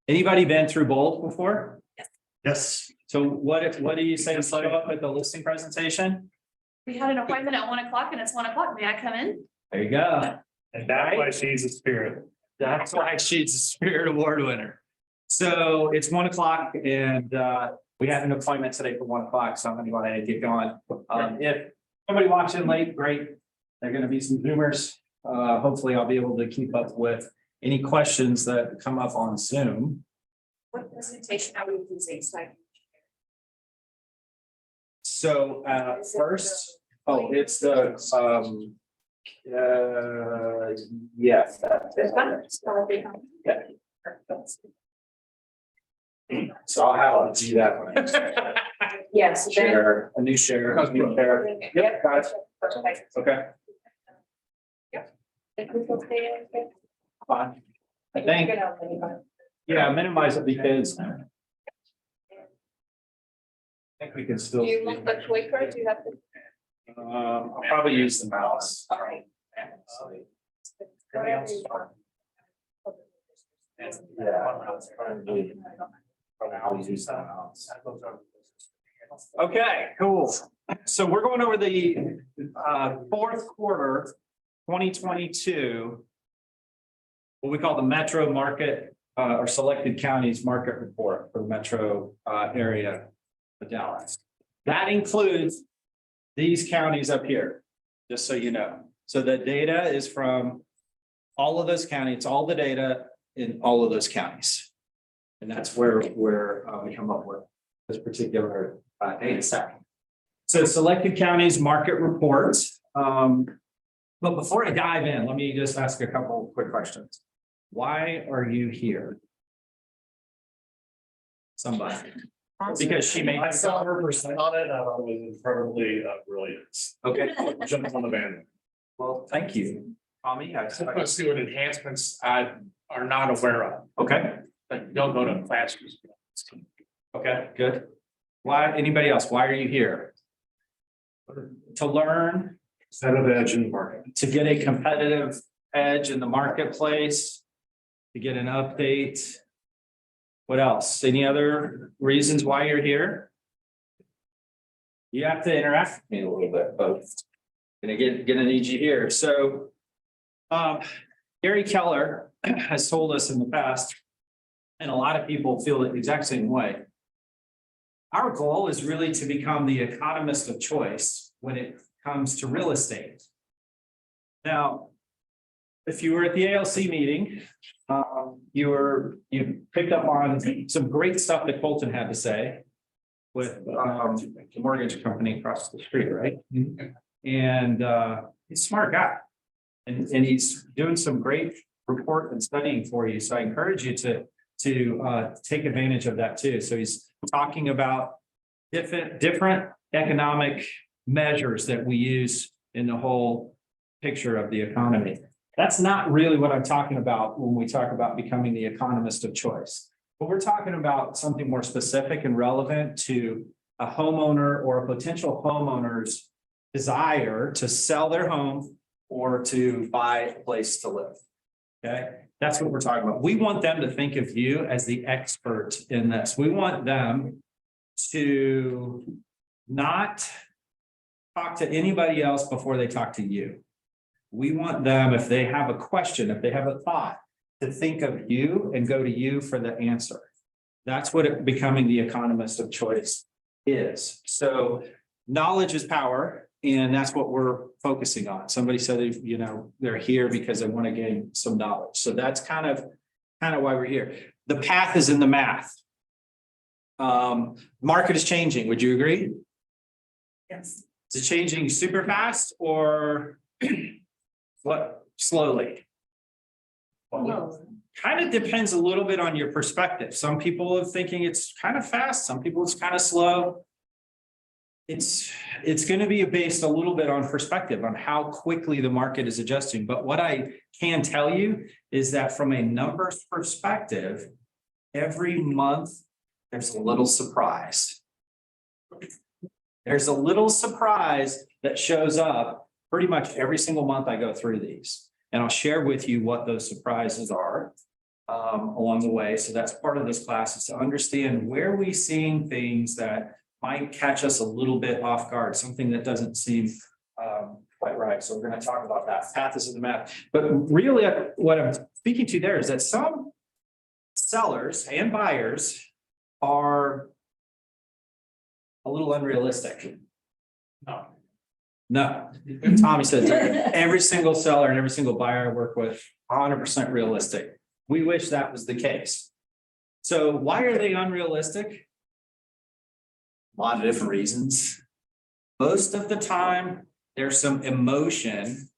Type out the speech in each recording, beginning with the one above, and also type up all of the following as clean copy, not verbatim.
Anybody been through both before? Yes. So what do you say to show up at the listing presentation? We had an appointment at 1 o'clock and it's 1 o'clock. May I come in? There you go. And that's why she's a spirit. That's why she's a Spirit Award winner. So it's 1 o'clock and we have an appointment today for 1 o'clock. So I'm gonna go ahead and get going. If somebody walks in late, great. There are gonna be some Zoomers. Hopefully I'll be able to keep up with any questions that come up on Zoom. What presentation are we using? So first, it's the yes. So I'll have to do that one. Yes. Share, a new share. Yep, got it. Okay, fine. I think, yeah, minimize it because I think we can still. Do you want the clicker? Do you have to? I'll probably use the mouse. All right. Okay, cool. So we're going over the fourth quarter 2022. What we call the metro market or selected counties market report for the metro area of Dallas. That includes these counties up here, just so you know. So the data is from all of those counties, it's all the data in all of those counties. And that's where we come up with this particular data set. So selected counties market reports. But before I dive in, let me just ask a couple quick questions. Why are you here? Somebody. Because she made. I saw her percent on it. I thought it was incredibly brilliant. Okay, Jumped on the band. well, thank you. Tommy, Let's see what enhancements I are not aware of, okay, but don't go to classes. okay, good. Why, anybody else? Why are you here? To learn, Set of edge in the market. to get a competitive edge in the marketplace, to get an update. What else? Any other reasons why you're here? You have to interact with me a little bit, both. Gonna need you here. So Gary Keller has told us in the past, and a lot of people feel the exact same way. Our goal is really to become the economist of choice when it comes to real estate. Now, if you were at the ALC meeting, you picked up on some great stuff that Colton had to say with the mortgage company across the street, right? And he's a smart guy. And he's doing some great report and studying for you. So I encourage you to take advantage of that too. So he's talking about different economic measures that we use in the whole picture of the economy. That's not really what I'm talking about when we talk about becoming the economist of choice. But we're talking about something more specific and relevant to a homeowner or a potential homeowner's desire to sell their home or to buy a place to live. Okay, that's what we're talking about. We want them to think of you as the expert in this. We want them to not talk to anybody else before they talk to you. We want them, if they have a question, if they have a thought, to think of you and go to you for the answer. That's what becoming the economist of choice is. So knowledge is power, and that's what we're focusing on. Somebody said, you know, they're here because they want to gain some knowledge. So that's kind of why we're here. The path is in the math. Market is changing. Would you agree? Yes. Is it changing super fast or what? Slowly? Kind of depends a little bit on your perspective. Some people are thinking it's kind of fast. Some people it's kind of slow. It's going to be based a little bit on perspective on how quickly the market is adjusting. But what I can tell you is that from a numbers perspective, every month there's a little surprise. There's a little surprise that shows up pretty much every single month I go through these. And I'll share with you what those surprises are. along the way. So that's part of this class, is to understand where we seeing things that might catch us a little bit off guard, something that doesn't seem quite right. So we're going to talk about that. Path is in the map. But really, what I'm speaking to there is that some sellers and buyers are a little unrealistic. No, Tommy says every single seller and every single buyer I work with, 100% realistic. We wish that was the case. So why are they unrealistic? A lot of different reasons. Most of the time, there's some emotion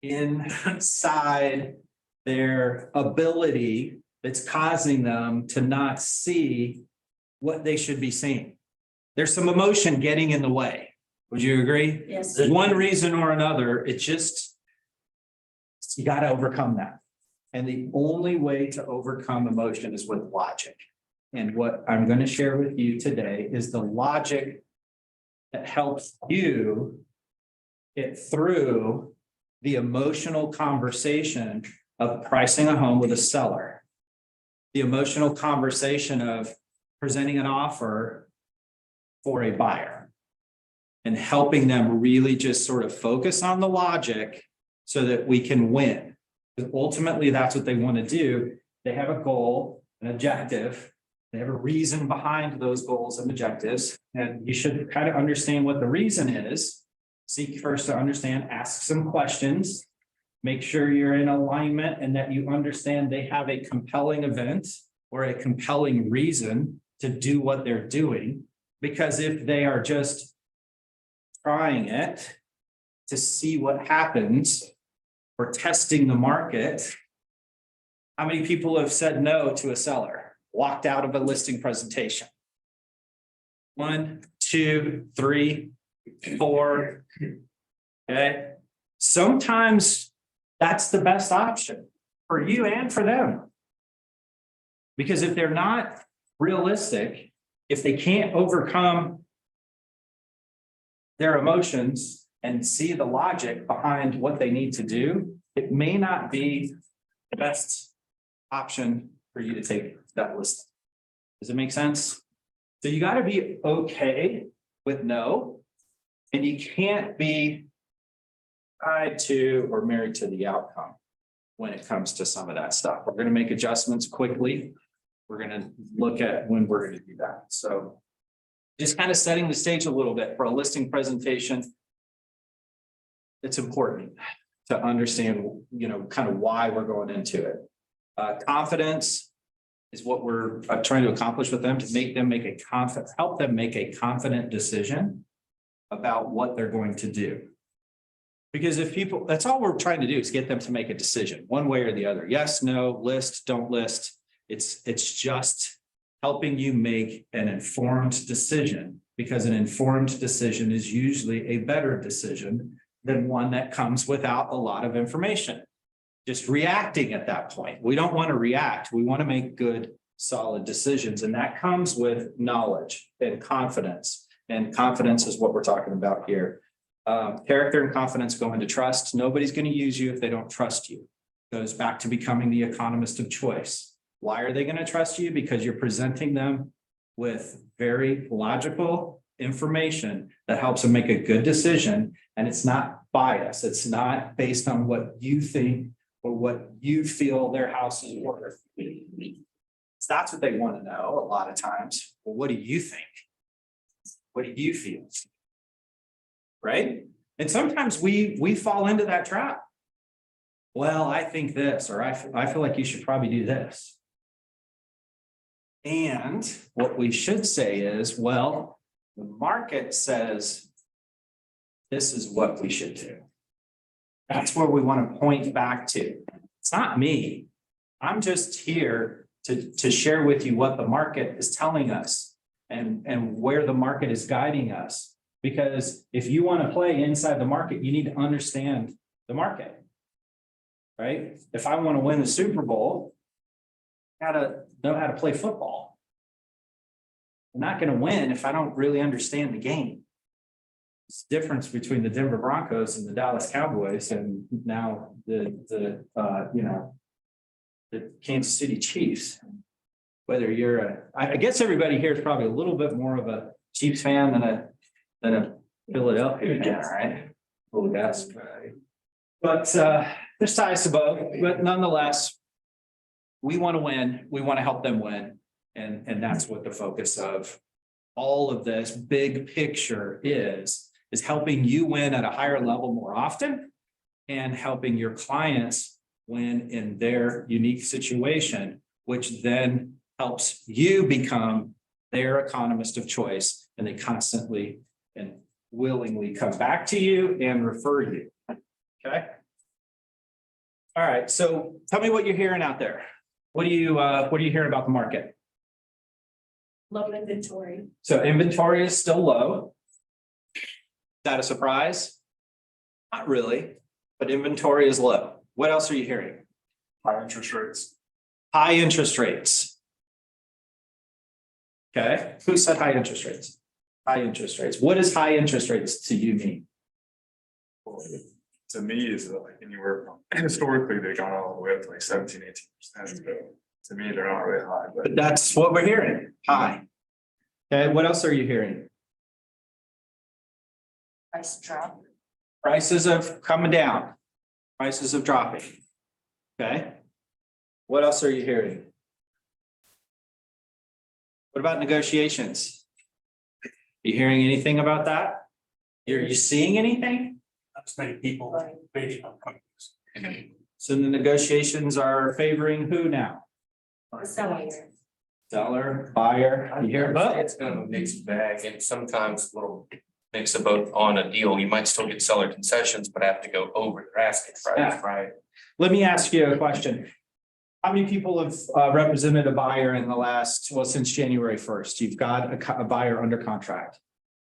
inside their ability that's causing them to not see what they should be seeing. There's some emotion getting in the way. Would you agree? Yes. One reason or another, it just, you got to overcome that. And the only way to overcome emotion is with logic. And what I'm going to share with you today is the logic that helps you get through the emotional conversation of pricing a home with a seller. The emotional conversation of presenting an offer for a buyer and helping them really just sort of focus on the logic so that we can win. Because ultimately, that's what they want to do. They have a goal, an objective. They have a reason behind those goals and objectives. And you should kind of understand what the reason is. Seek first to understand, ask some questions, make sure you're in alignment and that you understand they have a compelling event or a compelling reason to do what they're doing. Because if they are just trying it to see what happens or testing the market, how many people have said no to a seller, walked out of a listing presentation? 1, 2, 3, 4. Okay. Sometimes that's the best option for you and for them. Because if they're not realistic, if they can't overcome their emotions and see the logic behind what they need to do, it may not be the best option for you to take that list. Does it make sense? So you got to be okay with no, and you can't be tied to or married to the outcome when it comes to some of that stuff. We're going to make adjustments quickly. We're going to look at when we're going to do that. So just kind of setting the stage a little bit for a listing presentation. It's important to understand, kind of why we're going into it. Confidence is what we're trying to accomplish with them, to make them help them make a confident decision about what they're going to do. Because if people, that's all we're trying to do, is get them to make a decision one way or the other. Yes, no, list, don't list. It's just helping you make an informed decision, because an informed decision is usually a better decision than one that comes without a lot of information. Just reacting at that point. We don't want to react. We want to make good, solid decisions. And that comes with knowledge and confidence. And confidence is what we're talking about here. Character and confidence go into trust. Nobody's going to use you if they don't trust you. Goes back to becoming the economist of choice. Why are they going to trust you? Because you're presenting them with very logical information that helps them make a good decision. And it's not bias. It's not based on what you think or what you feel their house is worth. That's what they want to know a lot of times. Well, what do you think? What do you feel? Right? And sometimes we fall into that trap. Well, I think this, or I feel like you should probably do this. And what we should say is, well, the market says this is what we should do. That's where we want to point back to. It's not me. I'm just here to share with you what the market is telling us and where the market is guiding us. Because if you want to play inside the market, you need to understand the market, right? If I want to win the Super Bowl, I gotta know how to play football. I'm not going to win if I don't really understand the game. It's the difference between the Denver Broncos and the Dallas Cowboys, and now the the Kansas City Chiefs. Whether you're I guess everybody here is probably a little bit more of a Chiefs fan than a Philadelphia fan, right? Oh, that's right. But there's ties to both, but nonetheless, we want to win. We want to help them win. And that's what the focus of all of this big picture is helping you win at a higher level more often and helping your clients win in their unique situation, which then helps you become their economist of choice. And they constantly and willingly come back to you and refer you. Okay. All right. So tell me what you're hearing out there. What are you hearing about the market? Low inventory. So inventory is still low. Is that a surprise? Not really, but inventory is low. What else are you hearing? High interest rates. High interest rates. Okay, who said high interest rates? High interest rates. What does high interest rates to you mean? To me, is like anywhere from historically they gone all the way up to like 17-18%. To me, they're not really high, but But that's what we're hearing, high. Okay, what else are you hearing? Price drop. Prices of coming down. Prices of dropping. Okay. What else are you hearing? What about negotiations? You hearing anything about that? Are you seeing anything? That's many people waiting on companies. So the negotiations are favoring who now? Seller. Seller, buyer, you hear both? It's kind of a mixed bag and sometimes a little mix of both on a deal. You might still get seller concessions, but have to go over their asking price, Yeah. right? Let me ask you a question. How many people have represented a buyer in the last, well, since January 1st? You've got a buyer under contract.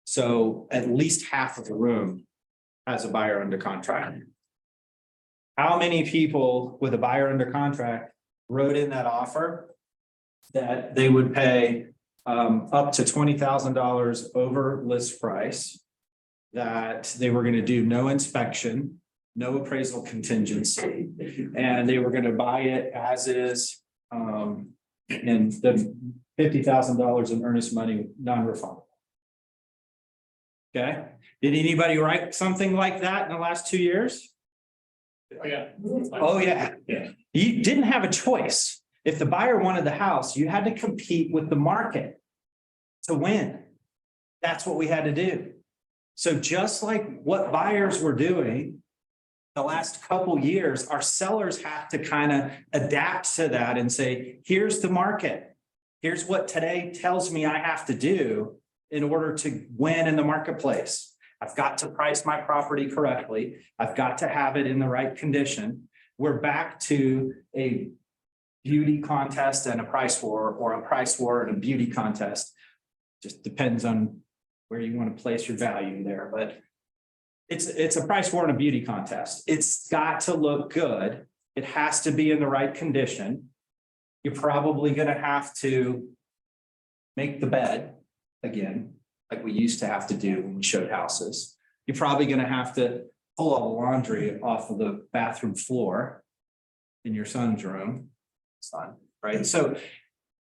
So at least half of the room has a buyer under contract. How many people with a buyer under contract wrote in that offer that they would pay up to $20,000 over list price, that they were going to do no inspection, no appraisal contingency, and they were going to buy it as is, and the $50,000 in earnest money non-refundable? Okay, did anybody write something like that in the last 2 years? Oh, yeah. Oh, yeah. Yeah. You didn't have a choice. If the buyer wanted the house, you had to compete with the market to win. That's what we had to do. So just like what buyers were doing the last couple years, our sellers have to kind of adapt to that and say, here's the market. Here's what today tells me I have to do in order to win in the marketplace. I've got to price my property correctly. I've got to have it in the right condition. We're back to a beauty contest and a price war, or a price war and a beauty contest. Just depends on where you want to place your value there, but it's a price war and a beauty contest. It's got to look good. It has to be in the right condition. You're probably going to have to make the bed again, like we used to have to do when we showed houses. You're probably going to have to pull all the laundry off of the bathroom floor in your son's room. Son, right? So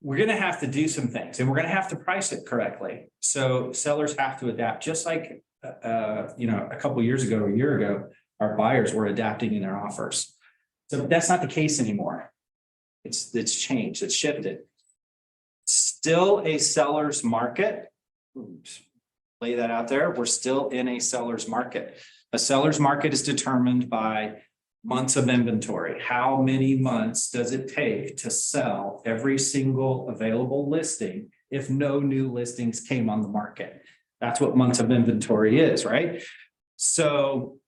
we're going to have to do some things, and we're going to have to price it correctly. So sellers have to adapt, just like a couple of years ago, a year ago, our buyers were adapting in their offers. So that's not the case anymore. It's changed. It's shifted. Still a seller's market. Oops. Lay that out there. We're still in a seller's market. A seller's market is determined by months of inventory. How many months does it take to sell every single available listing if no new listings came on the market? That's what months of inventory is, right? So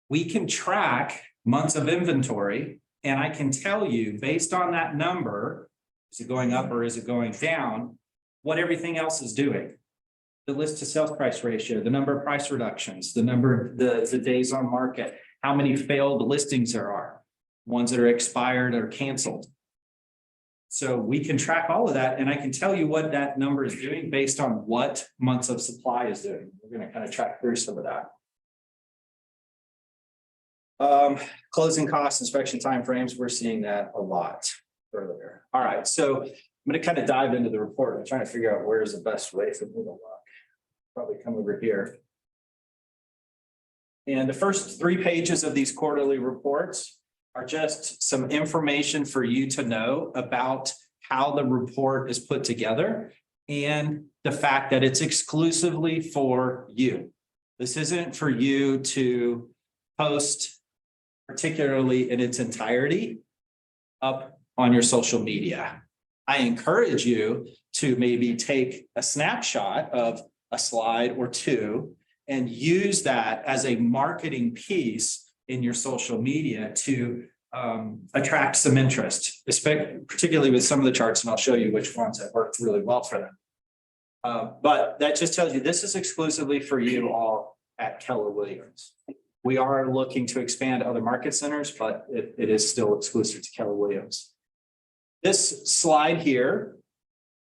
we can track months of inventory, and I can tell you based on that number, is it going up or is it going down, what everything else is doing. The list to sales price ratio, the number of price reductions, the number of the days on market, how many failed listings there are, ones that are expired or canceled. So we can track all of that, and I can tell you what that number is doing based on what months of supply is doing. We're going to kind of track through some of that. Closing costs, inspection timeframes, we're seeing that a lot earlier. All right, so I'm gonna kind of dive into the report. I'm trying to figure out where's the best way for me to look. Probably come over here. And the first 3 pages of these quarterly reports are just some information for you to know about how the report is put together and the fact that it's exclusively for you. This isn't for you to post, particularly in its entirety, up on your social media. I encourage you to maybe take a snapshot of a slide or 2 and use that as a marketing piece in your social media to attract some interest, particularly with some of the charts, and I'll show you which ones that worked really well for them. But that just tells you this is exclusively for you all at Keller Williams. We are looking to expand other market centers, but it is still exclusive to Keller Williams. This slide here,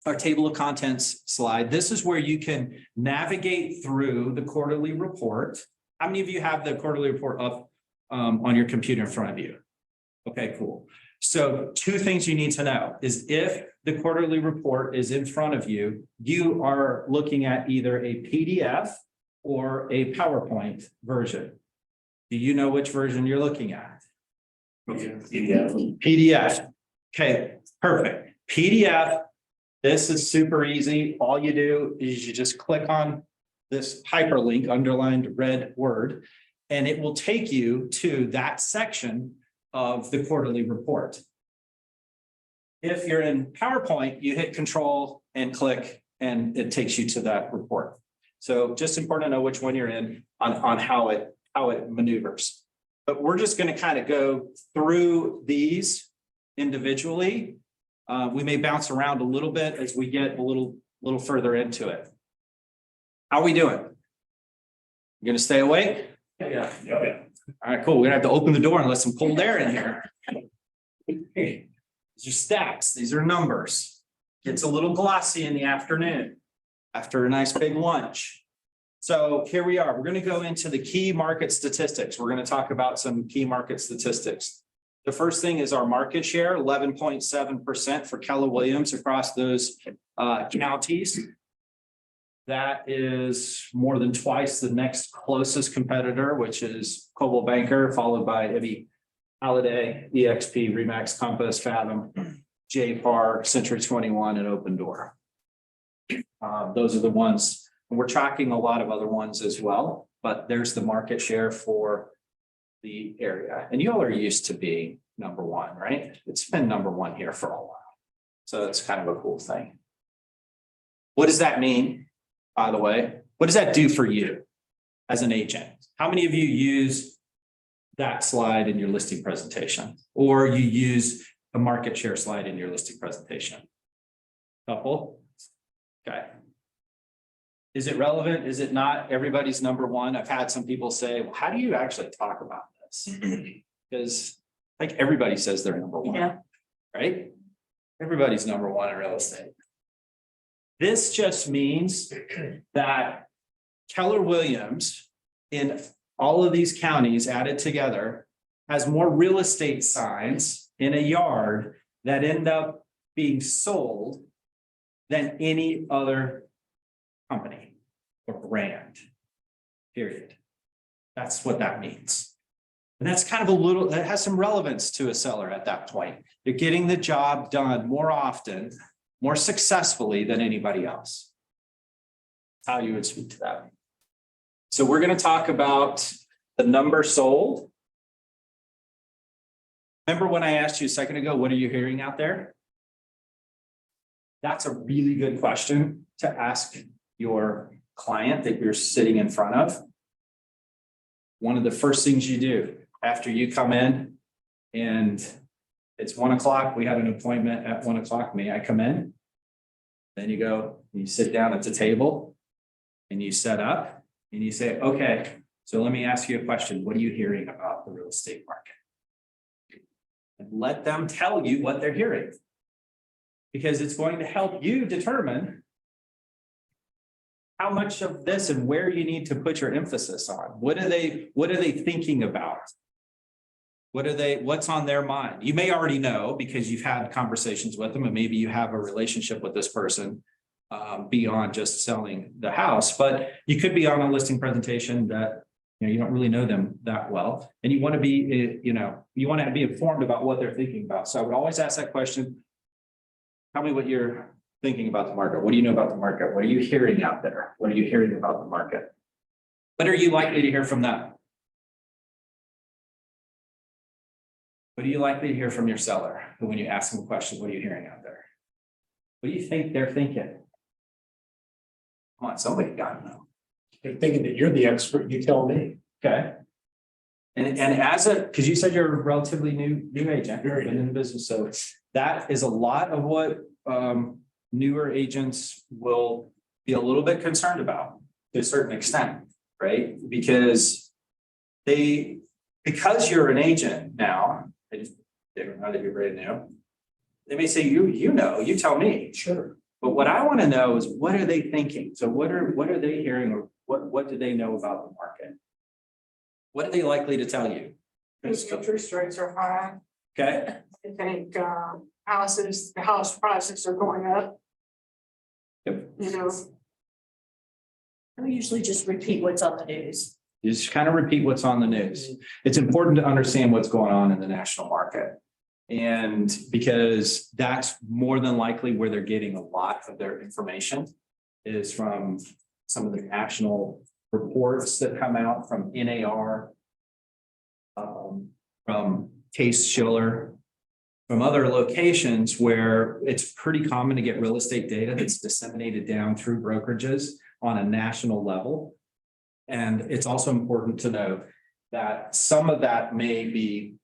our table of contents slide, this is where you can navigate through the quarterly report. How many of you have the quarterly report up on your computer in front of you? Okay, cool. So 2 things you need to know is if the quarterly report is in front of you, you are looking at either a PDF or a PowerPoint version. Do you know which version you're looking at? PDF. Okay, perfect. PDF. This is super easy. All you do is you just click on this hyperlink, underlined red word, and it will take you to that section of the quarterly report. If you're in PowerPoint, you hit Control and click, and it takes you to that report. So just important to know which one you're in on how it maneuvers. But we're just going to kind of go through these individually. We may bounce around a little bit as we get a little further into it. How are we doing? You gonna stay awake? Yeah. All right, cool. We're gonna have to open the door and let some cold air in here. These are stats. These are numbers. Gets a little glossy in the afternoon after a nice big lunch. So here we are. We're going to go into the key market statistics. We're going to talk about some key market statistics. The first thing is our market share, 11.7% for Keller Williams across those counties. That is more than twice the next closest competitor, which is Coldwell Banker, followed by Ibby, Holiday, EXP, Remax, Compass, Fathom, JPAR, Century 21, and Open Door. Those are the ones. And we're tracking a lot of other ones as well, but there's the market share for the area. And you all are used to being number 1, right? It's been number 1 here for a while. So it's kind of a cool thing. What does that mean, by the way? What does that do for you as an agent? How many of you use that slide in your listing presentation? Or you use a market share slide in your listing presentation? Couple? Okay. Is it relevant? Is it not? Everybody's number 1. I've had some people say, well, how do you actually talk about this? Because like everybody says they're number 1, right? Everybody's number 1 in real estate. This just means that Keller Williams in all of these counties added together has more real estate signs in a yard that end up being sold than any other company or brand, period. That's what that means. And that's kind of that has some relevance to a seller at that point. You're getting the job done more often, more successfully than anybody else. That's how you would speak to that. So we're going to talk about the number sold. Remember when I asked you a second ago, what are you hearing out there? That's a really good question to ask your client that you're sitting in front of. One of the first things you do after you come in and it's 1 o'clock, we have an appointment at 1 o'clock, may I come in? Then you go, you sit down at the table and you set up and you say, okay, so let me ask you a question. What are you hearing about the real estate market? And let them tell you what they're hearing, because it's going to help you determine how much of this and where you need to put your emphasis on. What are they thinking about? what's on their mind? You may already know because you've had conversations with them and maybe you have a relationship with this person beyond just selling the house, but you could be on a listing presentation that, you don't really know them that well. And you want to be, you want to be informed about what they're thinking about. So I would always ask that question. Tell me what you're thinking about the market. What do you know about the market? What are you hearing out there? What are you hearing about the market? What are you likely to hear from them? What are you likely to hear from your seller? When you ask them a question, what are you hearing out there? What do you think they're thinking? Come on, somebody got to know. They're thinking that you're the expert, you tell me. Okay. And because you said you're a relatively new agent, Very been in the business, so that is a lot of what newer agents will be a little bit concerned about to a certain extent, right? Because you're an agent now, they don't know that you're brand new. They may say, you tell me. Sure. But what I want to know is what are they thinking? So what are they hearing, or what do they know about the market? What are they likely to tell you? Interest rates are high. Okay, I think the house prices are going up. Yep. I usually just repeat what's on the news. you just kind of repeat what's on the news. It's important to understand what's going on in the national market. And because that's more than likely where they're getting a lot of their information is from some of the national reports that come out from NAR, from Case Shiller, from other locations where it's pretty common to get real estate data that's disseminated down through brokerages on a national level. And it's also important to know that some of that may be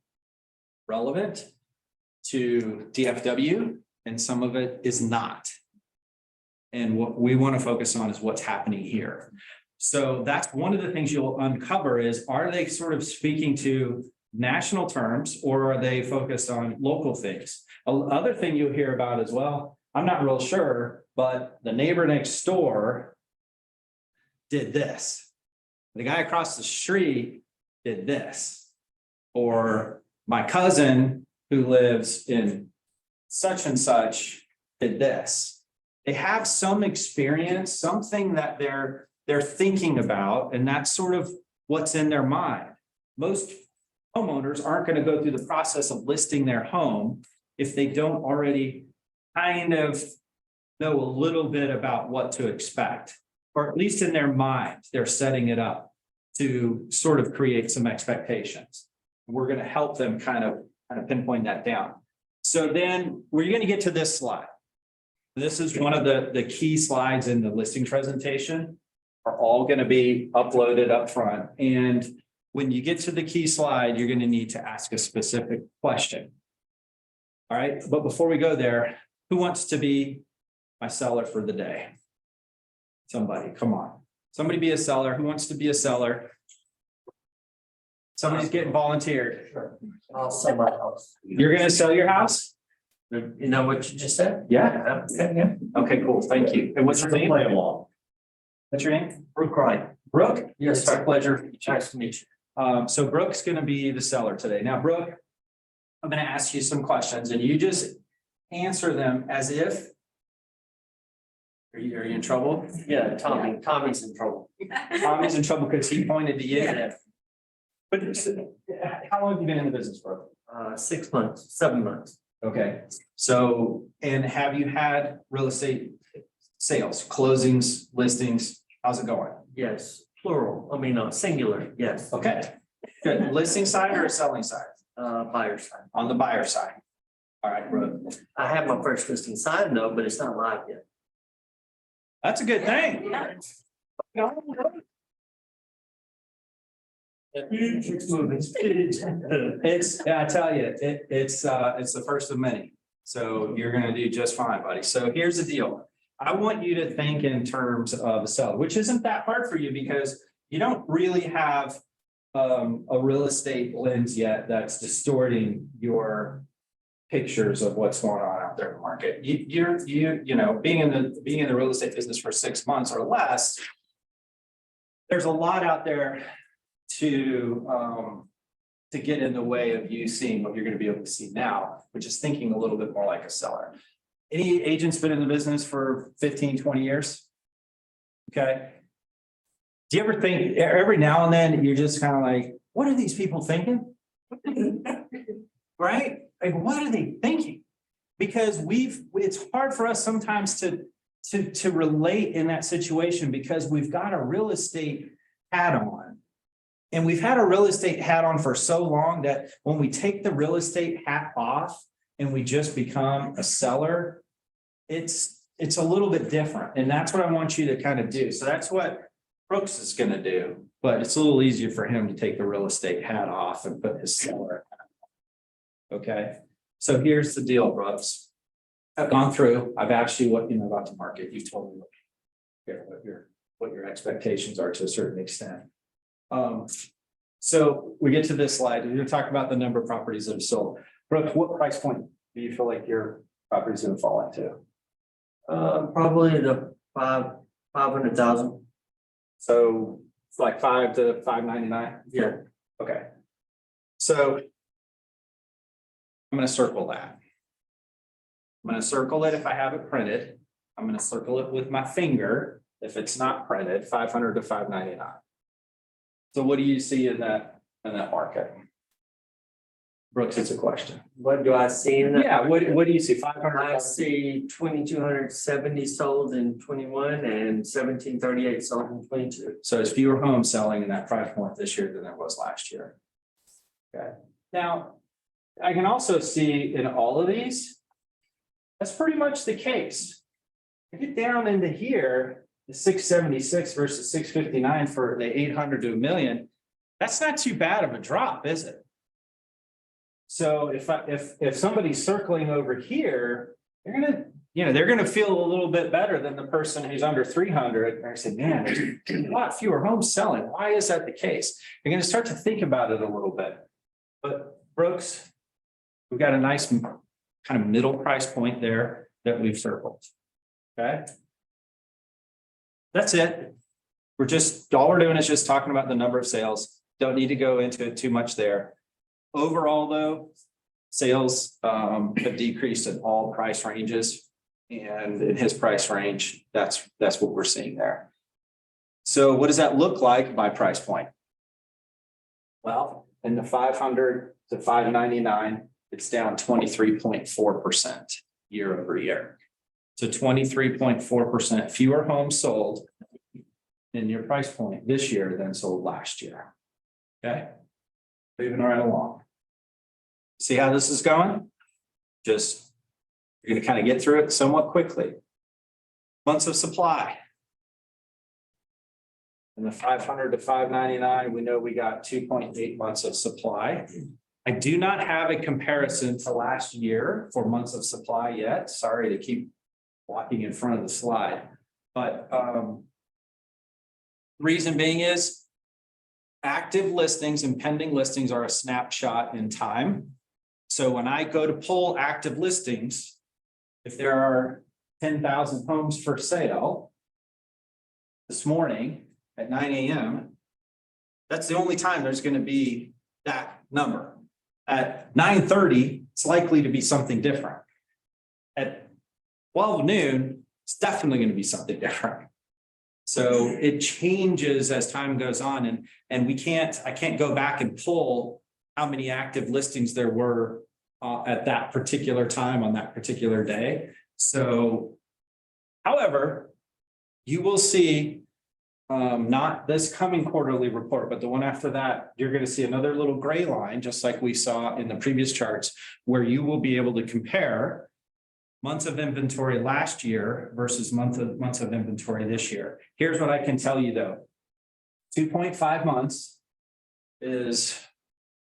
relevant to DFW and some of it is not. And what we want to focus on is what's happening here. So that's one of the things you'll uncover is, are they sort of speaking to national terms or are they focused on local things? Another thing you'll hear about as well, I'm not real sure, but the neighbor next door did this. The guy across the street did this. Or my cousin who lives in such and such did this. They have some experience, something that they're thinking about, and that's sort of what's in their mind. Most homeowners aren't going to go through the process of listing their home if they don't already kind of know a little bit about what to expect, or at least in their mind, they're setting it up to sort of create some expectations. We're going to help them kind of pinpoint that down. So then we're going to get to this slide. This is one of the key slides in the listing presentation, are all going to be uploaded up front. And when you get to the key slide, you're going to need to ask a specific question. All right, but before we go there, who wants to be my seller for the day? Somebody, come on. Somebody be a seller. Who wants to be a seller? Somebody's getting volunteered. Sure. I'll sell my house. You're going to sell your house? You know what you just said? Yeah. Yeah. Okay, cool. Thank you. And what's your name? Play along. What's your name? Brooke Wright. Brooke? Yes, It's a sir. pleasure. Nice to meet you. So Brooke's going to be the seller today. Now, Brooke, I'm going to ask you some questions and you just answer them as if. Are you in trouble? Yeah, Tommy's in trouble. Tommy's in trouble because he pointed to you. Yeah. But how long have you been in the business, Brooke? 6 months, 7 months. Okay, so, and have you had real estate sales, closings, listings? How's it going? Yes, plural. Singular. Yes. Okay, good. Listing side or selling side? Buyer side. On the buyer side. All right, Brooke. I have my first listing signed though, but it's not live yet. That's a good thing. It's moving. Yeah, I tell you, it's the first of many. So you're gonna do just fine, buddy. So here's the deal. I want you to think in terms of a seller, which isn't that hard for you because you don't really have a real estate lens yet that's distorting your pictures of what's going on out there in the market. You know, being in the real estate business for 6 months or less, there's a lot out there to to get in the way of you seeing what you're gonna be able to see now, which is thinking a little bit more like a seller. Any agents been in the business for 15, 20 years? Okay. Do you ever think, every now and then, you're just kind of like, what are these people thinking? Right? Like, what are they thinking? Because it's hard for us sometimes to relate in that situation because we've got a real estate hat on. And we've had a real estate hat on for so long that when we take the real estate hat off and we just become a seller, it's a little bit different. And that's what I want you to kind of do. So that's what Brooks is gonna do, but it's a little easier for him to take the real estate hat off and put his seller hat on. Okay, so here's the deal, Brooks. I've gone through, I've asked you what you know about the market. You've told me what your expectations are to a certain extent. So we get to this slide, we're gonna talk about the number of properties that have sold. Brooks, what price point do you feel like your property is gonna fall into? Probably the 500,000. So it's like $5 to $5.99? Yeah. Okay. So I'm gonna circle that. I'm gonna circle it if I have it printed. I'm gonna circle it with my finger if it's not printed, 500 to 599. So what do you see in that market? Brooks, it's a question. What do I see in that? Yeah, what do you see? 500? I see 2,270 sold in 21 and 1,738 sold in 22. So there's fewer homes selling in that price point this year than there was last year. Okay, now I can also see in all of these, that's pretty much the case. I get down into here, the 676 versus 659 for the 800 to 1 million. That's not too bad of a drop, is it? So if somebody's circling over here, they're gonna feel a little bit better than the person who's under 300. And I say, man, there's a lot fewer homes selling. Why is that the case? You're gonna start to think about it a little bit. But Brooks, we've got a nice kind of middle price point there that we've circled. Okay. That's it. All we're doing is just talking about the number of sales. Don't need to go into it too much there. Overall, though, sales have decreased in all price ranges, and in his price range, that's what we're seeing there. So what does that look like by price point? Well, in the 500 to 599, it's down 23.4% year over year. So 23.4% fewer homes sold in your price point this year than sold last year. Okay, moving right along. See how this is going? You're going to kind of get through it somewhat quickly. Months of supply. In the 500 to 599, we know we got 2.8 months of supply. I do not have a comparison to last year for months of supply yet. Sorry to keep walking in front of the slide, but reason being is active listings and pending listings are a snapshot in time. So when I go to pull active listings, if there are 10,000 homes for sale this morning at 9 a.m., that's the only time there's going to be that number. At 9:30, it's likely to be something different. At 12 noon, it's definitely going to be something different. So it changes as time goes on, and I can't go back and pull how many active listings there were at that particular time on that particular day. So, however, you will see not this coming quarterly report, but the one after that, you're going to see another little gray line, just like we saw in the previous charts, where you will be able to compare months of inventory last year versus months of inventory this year. Here's what I can tell you though. 2.5 months is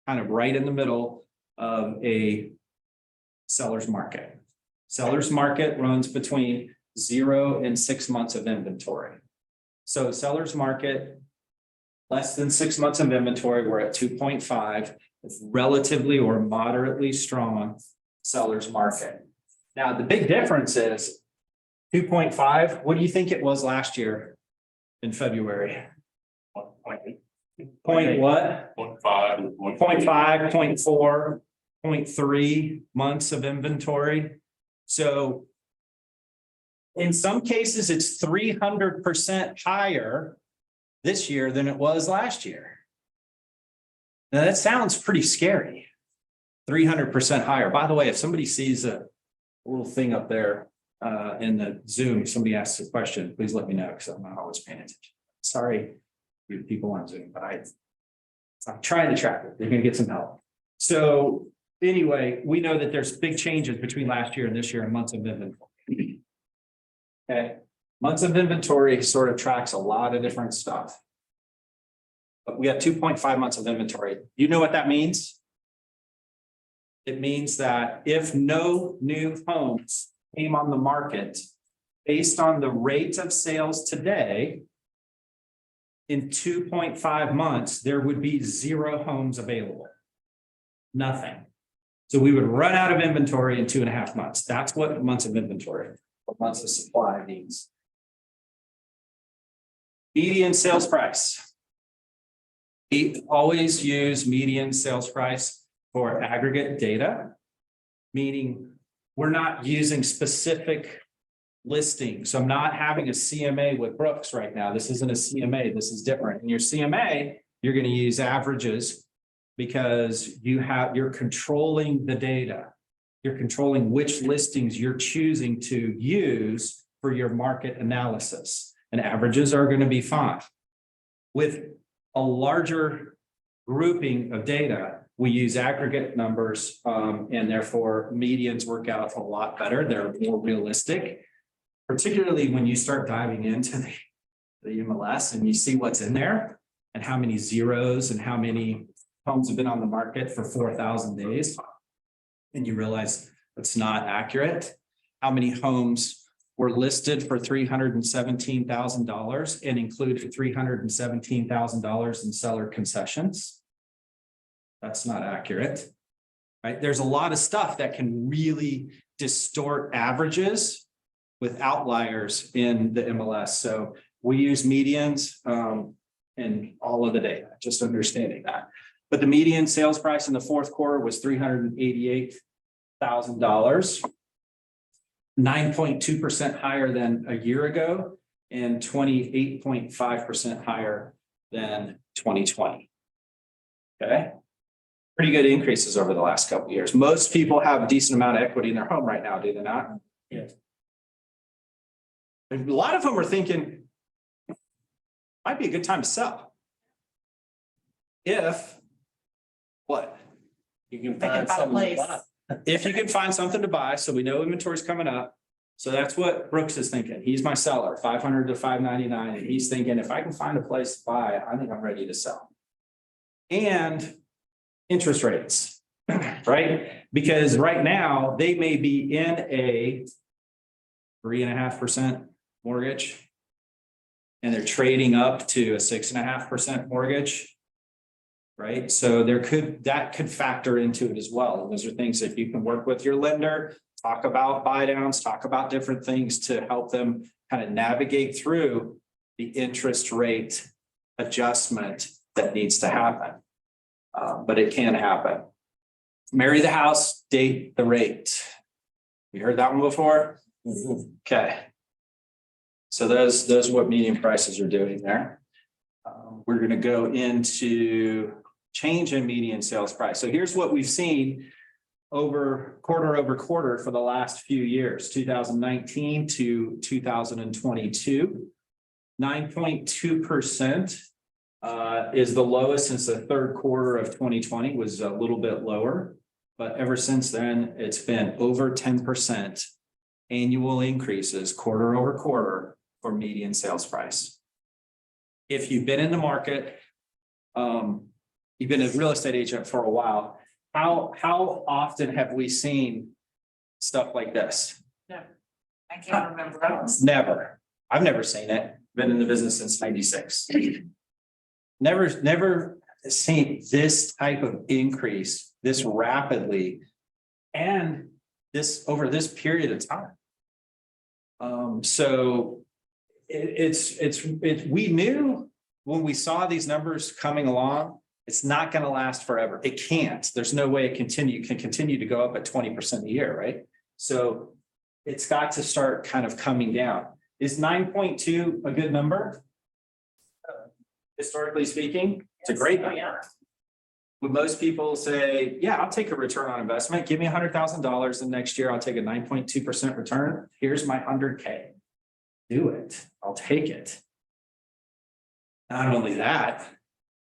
kind of right in the middle of a seller's market. Seller's market runs between 0 and 6 months of inventory. So seller's market, less than 6 months of inventory, we're at 2.5. It's relatively or moderately strong seller's market. Now, the big difference is 2.5. What do you think it was last year in February? 1.8. Point what? 0.5. 0.5, 0.4, 0.3 months of inventory. So in some cases, it's 300% higher this year than it was last year. Now that sounds pretty scary. 300% higher. By the way, if somebody sees a little thing up there in the Zoom, if somebody asks a question, please let me know because I'm not always paying attention. Sorry, you people on Zoom, but I'm trying to track it. They're going to get some help. So anyway, we know that there's big changes between last year and this year in months of inventory. Okay, months of inventory sort of tracks a lot of different stuff. But we have 2.5 months of inventory. You know what that means? It means that if no new homes came on the market based on the rate of sales today, in 2.5 months, there would be 0 homes available. Nothing. So we would run out of inventory in 2.5 months. That's what months of inventory, what months of supply means. Median sales price. We always use median sales price for aggregate data, meaning we're not using specific listings. So I'm not having a CMA with Brooks right now. This isn't a CMA. This is different. In your CMA, you're going to use averages because you're controlling the data. You're controlling which listings you're choosing to use for your market analysis. And averages are going to be fine. With a larger grouping of data, we use aggregate numbers, and therefore medians work out a lot better. They're more realistic, particularly when you start diving into the MLS and you see what's in there and how many zeros and how many homes have been on the market for 4,000 days. And you realize it's not accurate. How many homes were listed for $317,000 and included $317,000 in seller concessions? That's not accurate, right? There's a lot of stuff that can really distort averages with outliers in the MLS. So we use medians in all of the data, just understanding that. But the median sales price in the fourth quarter was $388,000. 9.2% higher than a year ago and 28.5% higher than 2020. Okay. Pretty good increases over the last couple of years. Most people have a decent amount of equity in their home right now, do they not? Yes. A lot of them are thinking, might be a good time to sell. If what? You can find something to buy. If you can find something to buy, so we know inventory's coming up. So that's what Brooks is thinking. He's my seller, 500 to 599. And he's thinking, if I can find a place to buy, I think I'm ready to sell. And interest rates, right? Because right now they may be in a 3.5% mortgage and they're trading up to a 6.5% mortgage. Right. So that could factor into it as well. And those are things that you can work with your lender, talk about buy downs, talk about different things to help them kind of navigate through the interest rate adjustment that needs to happen. But it can happen. Marry the house, date the rate. You heard that one before? Mm-hmm. Okay. So those are what median prices are doing there. We're going to go into change in median sales price. So here's what we've seen over quarter for the last few years, 2019 to 2022. 9.2% is the lowest since the third quarter of 2020, was a little bit lower. But ever since then, it's been over 10% annual increases quarter over quarter for median sales price. If you've been in the market, you've been a real estate agent for a while, how often have we seen stuff like this? I can't remember. Never. I've never seen it. Been in the business since '96. Never seen this type of increase this rapidly and this over this period of time. So we knew when we saw these numbers coming along, it's not gonna last forever. It can't. There's no way it can continue to go up at 20% a year, right? So it's got to start kind of coming down. Is 9.2 a good number? Historically speaking, it's a great number. Would most people say, yeah, I'll take a return on investment. Give me $100,000 and next year I'll take a 9.2% return. Here's my 100K. Do it. I'll take it. Not only that,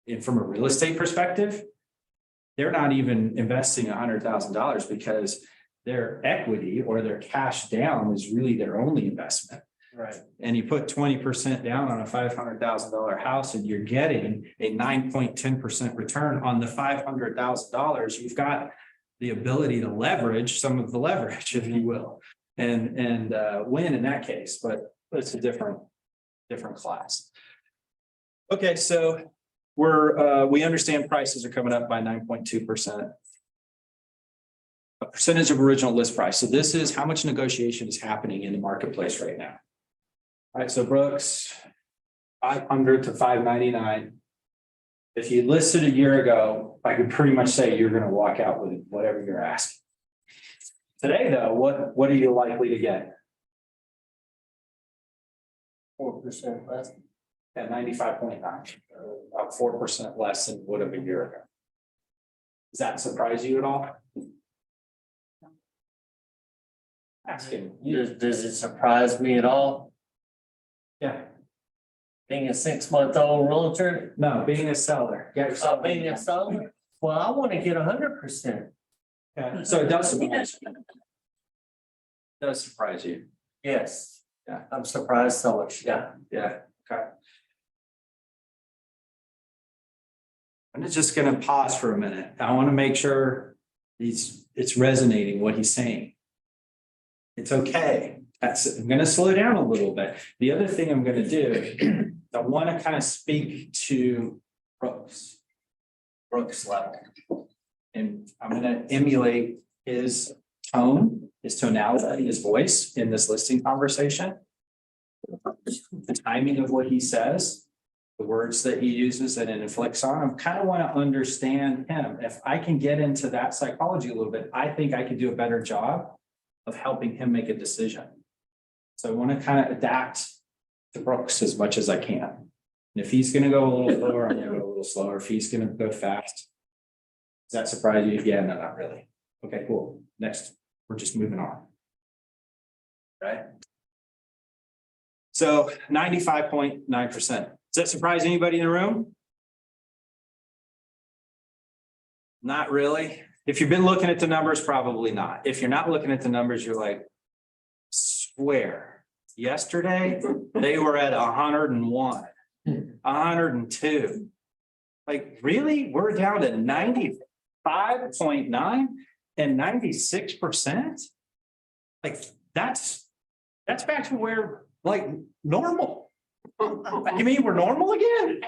and from a real estate perspective, they're not even investing $100,000 because their equity or their cash down is really their only investment. Right. And you put 20% down on a $500,000 house and you're getting a 9.10% return on the $500,000. You've got the ability to leverage some of the leverage, if you will, and win in that case, but it's a different class. Okay, so we understand prices are coming up by 9.2%. A percentage of original list price. So this is how much negotiation is happening in the marketplace right now. All right, so Brooks, 500 to 599. If you listed a year ago, I could pretty much say you're going to walk out with whatever you're asking. Today, though, what are you likely to get? 4% less. At 95.9, about 4% less than would have a year ago. Does that surprise you at all? Asking. Does it surprise me at all? Yeah, Being a 6-month-old realtor, no, being a seller. Get yourself. being a seller, well, I want to get 100%. Okay, so it does surprise you. Does surprise you. Yes. Yeah. I'm surprised so much, yeah. Yeah, okay. I'm just gonna pause for a minute. I want to make sure it's resonating what he's saying. It's okay. I'm gonna slow down a little bit. The other thing I'm gonna do, I want to kind of speak to Brooks level. And I'm gonna emulate his tone, his tonality, his voice in this listing conversation. The timing of what he says, the words that he uses that it inflicts on, I kind of want to understand him. If I can get into that psychology a little bit, I think I could do a better job of helping him make a decision. So I want to kind of adapt to Brooks as much as I can. And if he's going to go a little slower, I'm going to go a little slower. If he's going to go fast, does that surprise you? Yeah, no, not really. Okay, cool. Next, we're just moving on. Right? So 95.9%. Does that surprise anybody in the room? Not really. If you've been looking at the numbers, probably not. If you're not looking at the numbers, you're like, swear, yesterday they were at 101, 102. Like, really? We're down to 95.9 and 96%? Like, that's back to where, like, normal. You mean we're normal again?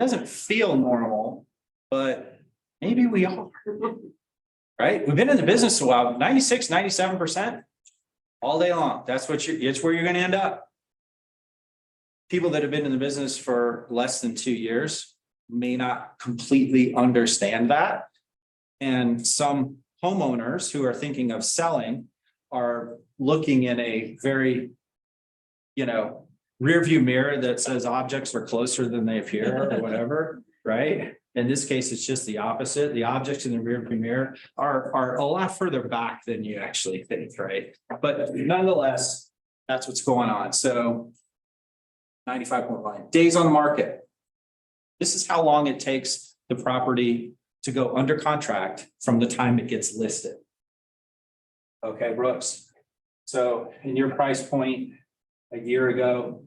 Doesn't feel normal, but maybe we are. Right? We've been in the business a while, 96, 97% all day long. It's where you're going to end up. People that have been in the business for less than 2 years may not completely understand that. And some homeowners who are thinking of selling are looking in a very, rear view mirror that says objects are closer than they appear or whatever, right? In this case, it's just the opposite. The objects in the rear view mirror are a lot further back than you actually think, right? But nonetheless, that's what's going on. So 95.9 days on the market. This is how long it takes the property to go under contract from the time it gets listed. Okay, Brooks. So in your price point a year ago,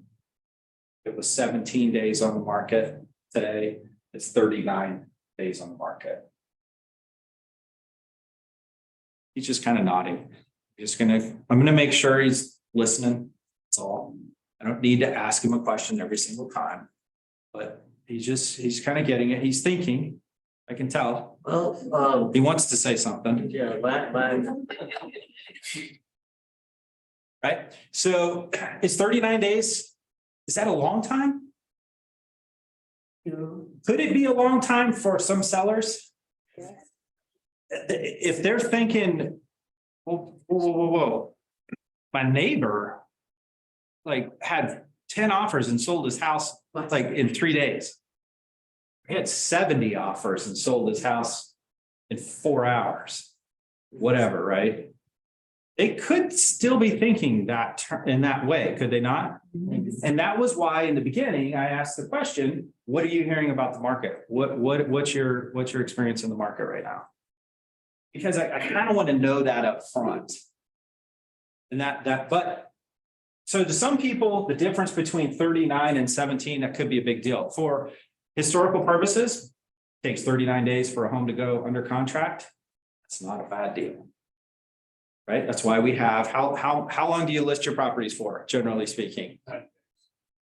it was 17 days on the market. Today, it's 39 days on the market. He's just kind of nodding. I'm gonna make sure he's listening. That's all. I don't need to ask him a question every single time, but he's kind of getting it. He's thinking. I can tell. Well, He wants to say something. yeah, Right? So it's 39 days. Is that a long time? Could it be a long time for some sellers? If they're thinking, whoa. My neighbor like had 10 offers and sold his house like in 3 days. He had 70 offers and sold his house in 4 hours, whatever, right? They could still be thinking that in that way, could they not? And that was why in the beginning, I asked the question, what are you hearing about the market? What's your experience in the market right now? Because I kind of want to know that up front. And but so to some people, the difference between 39 and 17, that could be a big deal. For historical purposes, it takes 39 days for a home to go under contract. That's not a bad deal. Right? That's why we have, how long do you list your properties for, generally speaking?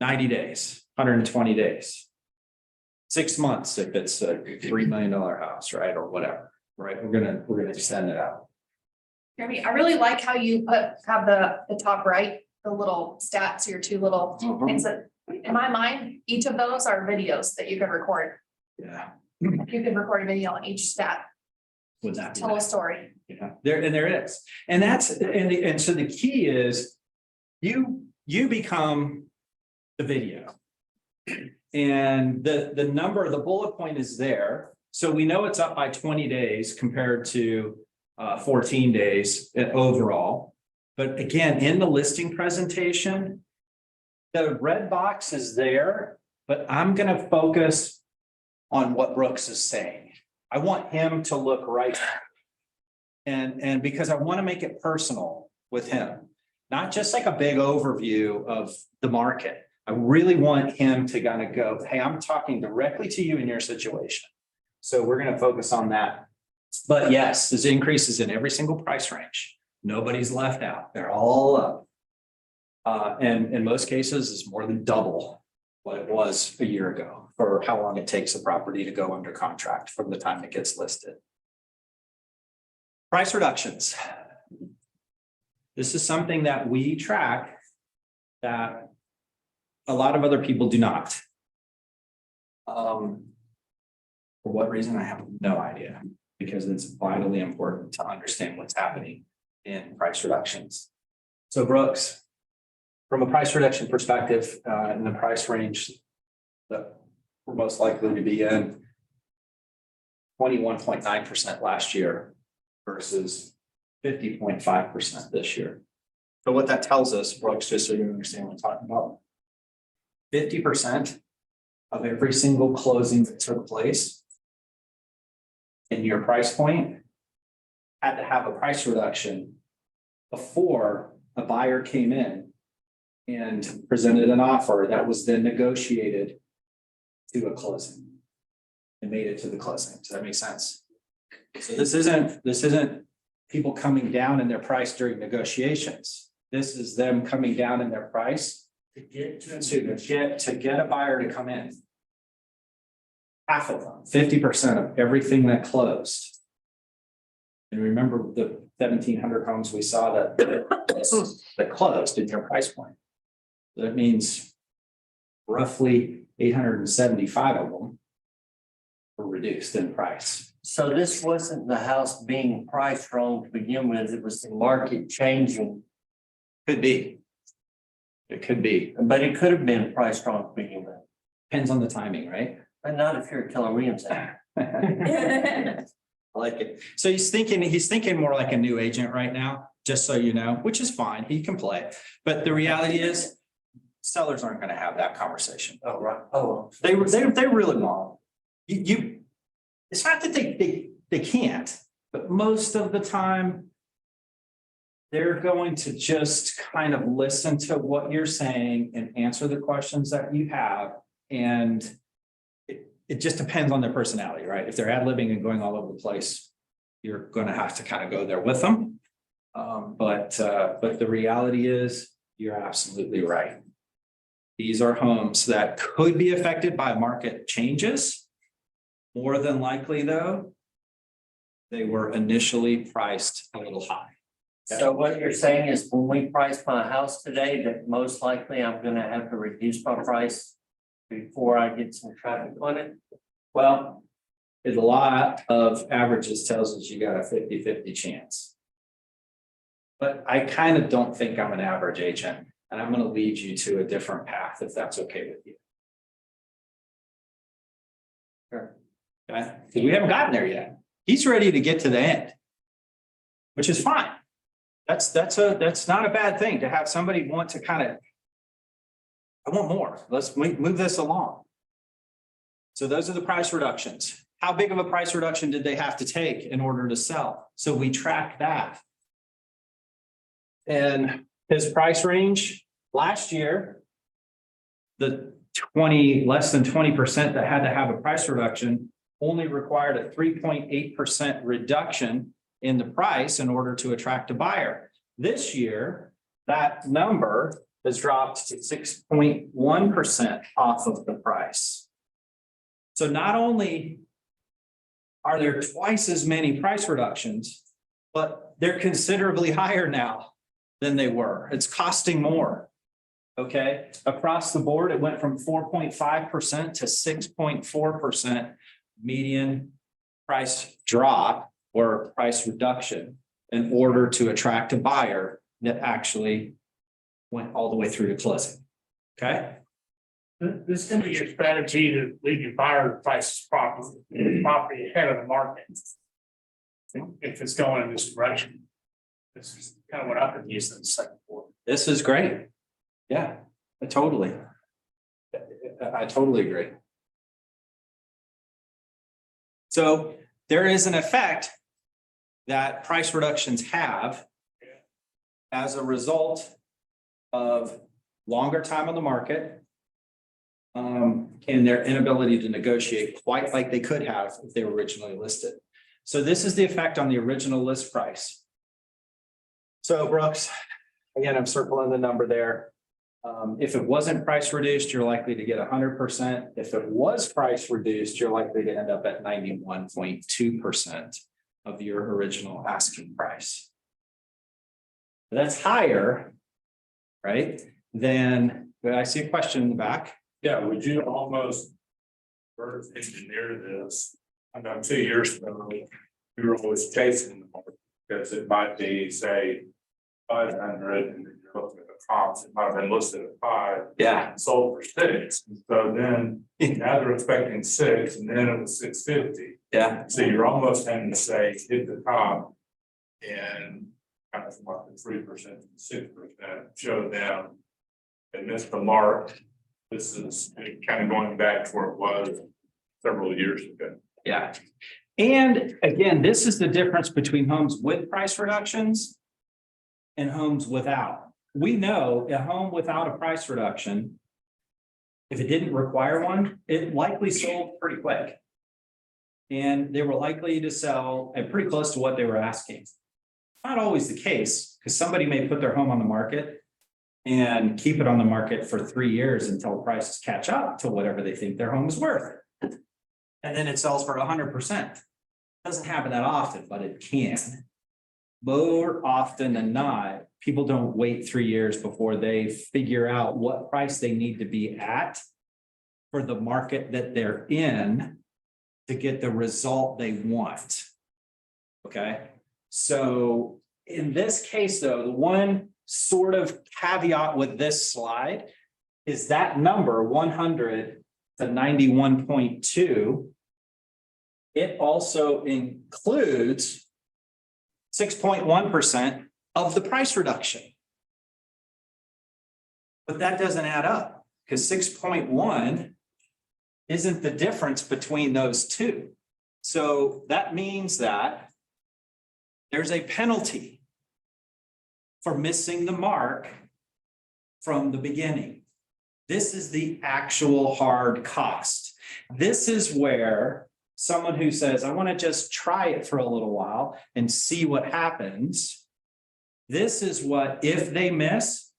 90 days, 120 days. 6 months if it's a $3 million house, right? Or whatever, right? We're gonna extend it out. Jeromy, I really like how you have the top right, the little stats, your two little things that, in my mind, each of those are videos that you can record. Yeah. You can record a video on each stat, Would that be tell a nice? story. Yeah, there is. And that's, and so the key is you become the video. And the number, the bullet point is there. So we know it's up by 20 days compared to 14 days overall. But again, in the listing presentation, the red box is there, but I'm going to focus on what Brooks is saying. I want him to look right. And because I want to make it personal with him, not just like a big overview of the market. I really want him to kind of go, hey, I'm talking directly to you in your situation. So we're going to focus on that. But yes, there's increases in every single price range. Nobody's left out. They're all up. And in most cases, it's more than double what it was a year ago for how long it takes a property to go under contract from the time it gets listed. Price reductions. This is something that we track that a lot of other people do not. For what reason, I have no idea, because it's vitally important to understand what's happening in price reductions. So Brooks, from a price reduction perspective, in the price range that we're most likely to be in, 21.9% last year versus 50.5% this year. So what that tells us, Brooks, just so you understand what I'm talking about, 50% of every single closing that took place in your price point had to have a price reduction before a buyer came in and presented an offer that was then negotiated to a closing and made it to the closing. Does that make sense? So this isn't people coming down in their price during negotiations. This is them coming down in their price to get a buyer to come in. Half of them, 50% of everything that closed. And remember the 1,700 homes we saw that closed in your price point. That means roughly 875 of them were reduced in price. So this wasn't the house being priced wrong to begin with, it was the market changing, Could be. It could be. but it could have been priced wrong to begin with. Depends on the timing, right? But not if you're Keller Williams. I like it. So he's thinking more like a new agent right now, just so you know, which is fine. He can play. But the reality is sellers aren't going to have that conversation. Oh, right. Oh, They really won't. It's not that they can't, but most of the time they're going to just kind of listen to what you're saying and answer the questions that you have. And it just depends on their personality, right? If they're ad-libbing and going all over the place, you're going to have to kind of go there with them. But the reality is you're absolutely right. These are homes that could be affected by market changes. More than likely, though, they were initially priced a little high. so what you're saying is when we price my house today, that most likely I'm gonna have to reduce my price before I get some traffic on it. Well, a lot of averages tells us you got a 50-50 chance. But I kind of don't think I'm an average agent, and I'm gonna lead you to a different path if that's okay with you. Sure. Okay, because we haven't gotten there yet. He's ready to get to the end. Which is fine. That's not a bad thing to have somebody want to kind of. I want more. Let's move this along. So those are the price reductions. How big of a price reduction did they have to take in order to sell? So we track that. And his price range last year, the less than 20% that had to have a price reduction only required a 3.8% reduction in the price in order to attract a buyer. This year, that number has dropped to 6.1% off of the price. So not only are there twice as many price reductions, but they're considerably higher now than they were. It's costing more. Okay, across the board, it went from 4.5% to 6.4% median price drop or price reduction in order to attract a buyer that actually went all the way through to closing. Okay. This can be your strategy to leave your buyer prices property ahead of the market. If it's going in this direction. This is kind of what I've been using in the second quarter. This is great. Yeah, I totally agree. So there is an effect that price reductions have as a result of longer time on the market and their inability to negotiate quite like they could have if they were originally listed. So this is the effect on the original list price. So Brooks, again, I'm circling the number there. If it wasn't price reduced, you're likely to get 100%. If it was price reduced, you're likely to end up at 91.2% of your original asking price. That's higher, right? Then, I see a question in the back. Yeah, would you almost reverse engineer this? I know 2 years ago, we were always chasing the market because it might be, say, 500 and then you're looking at the comps, it might have been listed at 5. Yeah. And sold for 6. And so then now they're expecting 6 and then it was 650. Yeah. So you're almost having to say hit the top and kind of from like the 3% to 6%, show them they missed the mark. This is kind of going back to where it was several years ago. Yeah. And again, this is the difference between homes with price reductions and homes without. We know a home without a price reduction, if it didn't require one, it likely sold pretty quick. And they were likely to sell at pretty close to what they were asking. Not always the case, because somebody may put their home on the market and keep it on the market for 3 years until prices catch up to whatever they think their home is worth. And then it sells for 100%. Doesn't happen that often, but it can. More often than not, people don't wait 3 years before they figure out what price they need to be at for the market that they're in to get the result they want. Okay, so in this case, though, the one sort of caveat with this slide is that number 100 to 91.2. It also includes 6.1% of the price reduction. But that doesn't add up because 6.1 isn't the difference between those two. So that means that there's a penalty for missing the mark from the beginning. This is the actual hard cost. This is where someone who says, I want to just try it for a little while and see what happens. This is what, if they miss,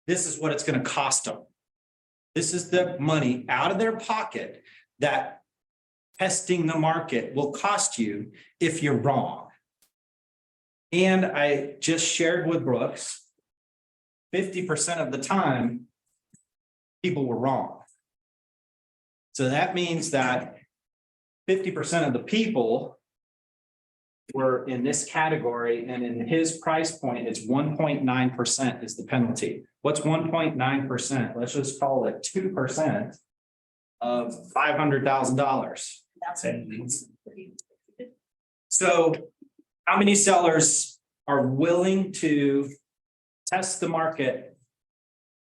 this is what it's going to cost them. This is the money out of their pocket that testing the market will cost you if you're wrong. And I just shared with Brooks, 50% of the time, people were wrong. So that means that 50% of the people were in this category, and in his price point, it's 1.9% is the penalty. What's 1.9%? Let's just call it 2% of $500,000. That's it. So how many sellers are willing to test the market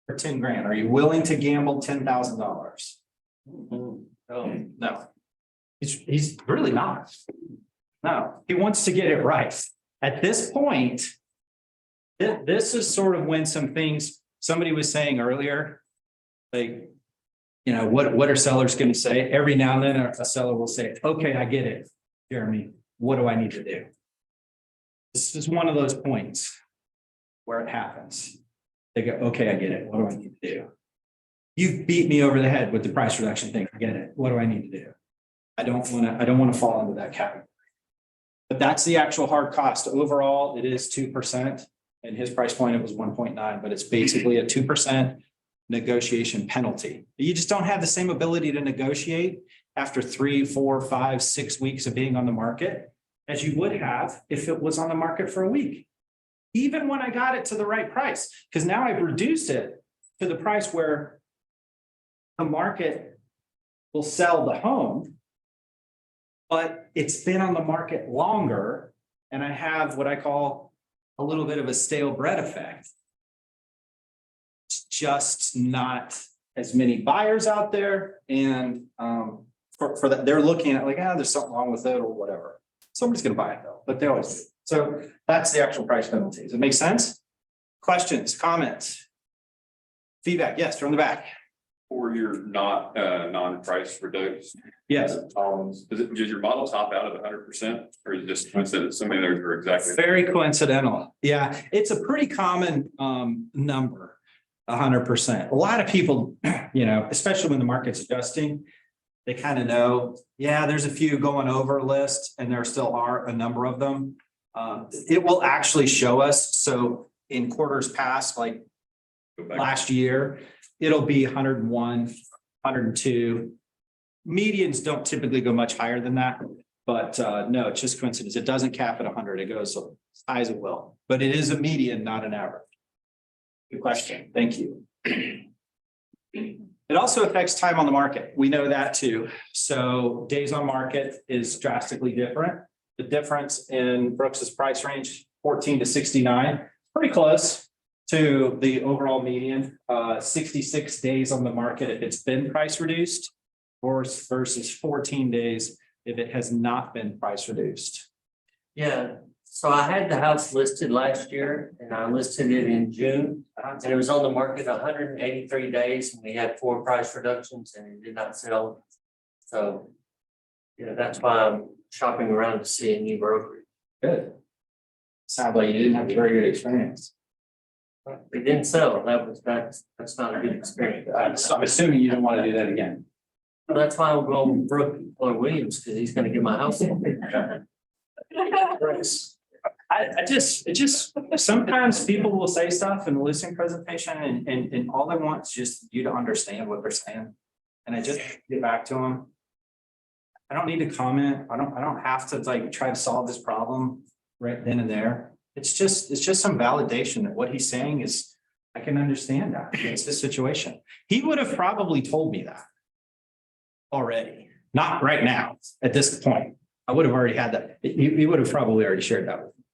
for 10 grand? Are you willing to gamble $10,000? No. He's really not. No, he wants to get it right. At this point, this is sort of when some things, somebody was saying earlier, like, you know, what are sellers going to say? Every now and then a seller will say, okay, I get it, Jeromy, what do I need to do? This is one of those points where it happens. They go, okay, I get it. What do I need to do? You beat me over the head with the price reduction thing. I get it. What do I need to do? I don't want to fall into that category. But that's the actual hard cost. Overall, it is 2%. And his price point, it was 1.9, but it's basically a 2% negotiation penalty. You just don't have the same ability to negotiate after 3, 4, 5, 6 weeks of being on the market as you would have if it was on the market for a week. Even when I got it to the right price, because now I've reduced it to the price where the market will sell the home, but it's been on the market longer, and I have what I call a little bit of a stale bread effect. It's just not as many buyers out there, and for that, they're looking at like, there's something wrong with it or whatever. Somebody's going to buy it though, but they always do. So that's the actual price penalty. Does it make sense? Questions, comments, feedback? Yes, from the back. Or you're not non-price reduced. Yes. Does your model top out at 100%, or is it just coincidence? So many of those are exactly. Very coincidental. Yeah, it's a pretty common number, 100%. A lot of people, you know, especially when the market's adjusting, they kind of know, yeah, there's a few going over list, and there still are a number of them. It will actually show us. So in quarters past, like last year, it'll be 101, 102. Medians don't typically go much higher than that, but no, it's just coincidence. It doesn't cap at 100. It goes as high as it will, but it is a median, not an average. Good question. Thank you. It also affects time on the market. We know that too. So days on market is drastically different. The difference in Brooks's price range, 14 to 69, pretty close to the overall median, 66 days on the market if it's been price reduced, versus 14 days if it has not been price reduced. Yeah, so I had the house listed last year and I listed it in June. And it was on the market 183 days and we had 4 price reductions and it did not sell. So, yeah, that's why I'm shopping around to see a new brokerage. Good. Sounds like you didn't have a very good experience. It didn't sell. That's not a good experience. So I'm assuming you don't want to do that again. That's why I'm going with Brooke or Williams, because he's gonna get my house. I just sometimes people will say stuff in the listing presentation and all they want is just you to understand what they're saying. And I just get back to them. I don't need to comment. I don't have to like try to solve this problem right then and there. It's just some validation that what he's saying is, I can understand that. It's the situation. He would have probably told me that already, not right now at this point. I would have already had that. He would have probably already shared that with me.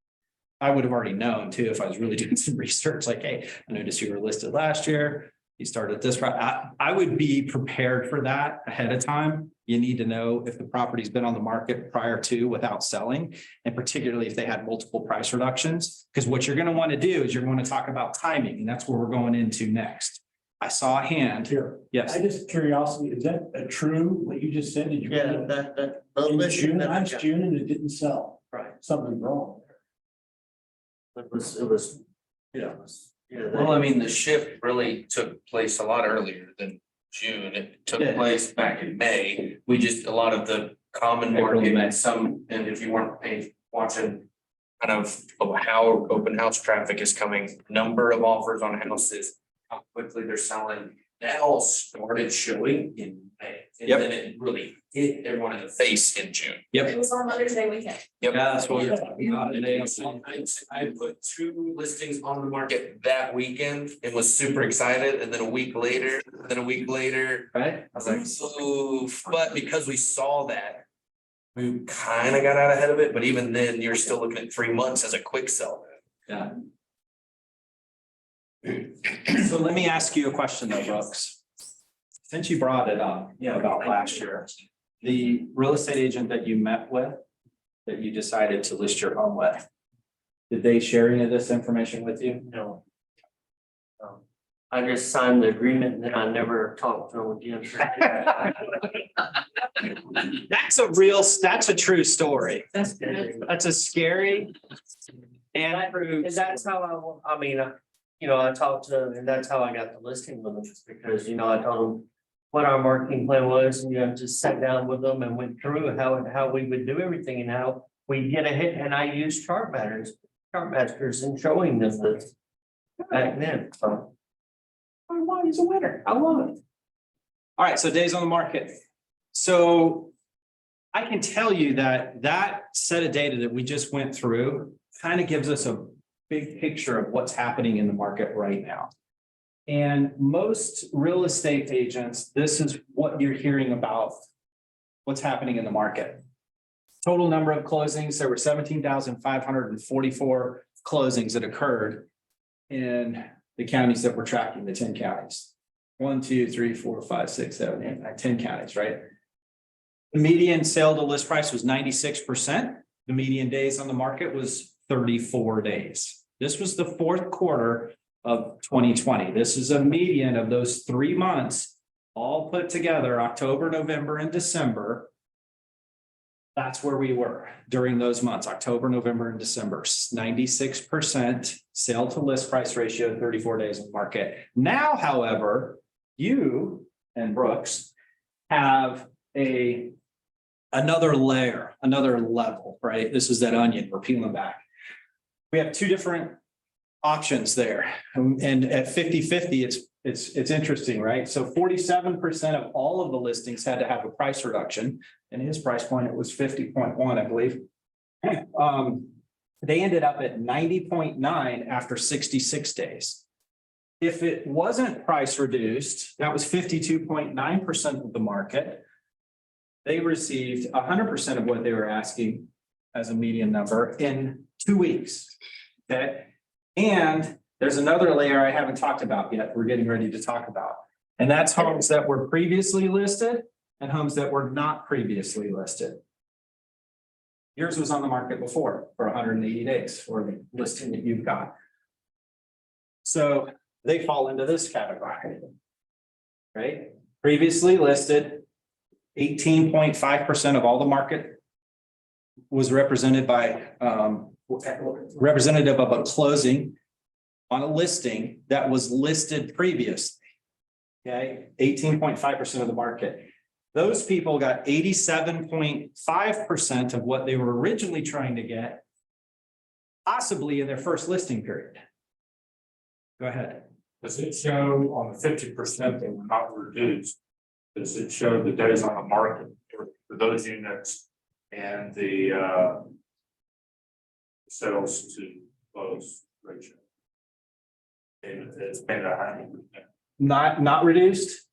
I would have already known too if I was really doing some research. Like, hey, I noticed you were listed last year. You started this route. I would be prepared for that ahead of time. You need to know if the property's been on the market prior to without selling, and particularly if they had multiple price reductions. Because what you're going to want to do is you're going to talk about timing, and that's where we're going into next. I saw a hand here. Yes. I just curiosity, is that a true, what you just said? Did you? Yeah, that. In June, last June, and it didn't sell. Right. Something wrong. It was, yeah. Well, I mean, the shift really took place a lot earlier than June. It took Yeah. place back in May. We just, a lot of the common April, market May. and some, and if you weren't watching kind of how open house traffic is coming, number of offers on houses, how quickly they're selling. that all started showing in May. And Yep. then it really hit everyone in the face in June. It was on Mother's Day weekend. Yep. Yeah, that's what we're talking about today. I put 2 listings on the market that weekend and was super excited, and then a week later, Right? I was like, oof, but because we saw that. We kind of got out ahead of it, but even then, you're still looking at 3 months as a quick sell. Yeah. So let me ask you a question though, Brooks. Since you brought it up, about last year, the real estate agent that you met with, that you decided to list your home with, did they share any of this information with you? No. I just signed the agreement and then I never talked to them again. That's a true story. That's good. That's a scary and true. And that's how I mean, I talked to them and that's how I got the listing with them, just because, I told them what our marketing plan was, and, just sat down with them and went through how we would do everything and how we get ahead. And I used ChartMasters in showing them this back then, so. He's a winner. I love it. All right, so days on the market. So I can tell you that set of data that we just went through kind of gives us a big picture of what's happening in the market right now. And most real estate agents, this is what you're hearing about what's happening in the market. Total number of closings, there were 17,544 closings that occurred in the counties that we're tracking, the 10 counties. 1, 2, 3, 4, 5, 6, 7, 8, 9, 10 counties, right? The median sale to list price was 96%. The median days on the market was 34 days. This was the fourth quarter of 2020. This is a median of those 3 months, all put together, October, November, and December. That's where we were during those months, October, November, and December. 96% sale to list price ratio, 34 days in market. Now, however, you and Brooks have another layer, another level, right? This is that onion we're peeling back. We have 2 different options there. And at 50-50, it's interesting, right? So 47% of all of the listings had to have a price reduction. And his price point, it was 50.1, I believe. They ended up at 90.9 after 66 days. If it wasn't price reduced, that was 52.9% of the market. They received 100% of what they were asking as a median number in 2 weeks. Okay. And there's another layer I haven't talked about yet. We're getting ready to talk about. And that's homes that were previously listed and homes that were not previously listed. Yours was on the market before for 180 days for the listing that you've got. So they fall into this category, right? Previously listed, 18.5% of all the market was represented by representative of a closing on a listing that was listed previously. Okay, 18.5% of the market. Those people got 87.5% of what they were originally trying to get, possibly in their first listing period. Go ahead. Does it show on the 50% that were not reduced? Does it show the days on the market for those units and the sales to close ratio? And it's been 100%. Not reduced?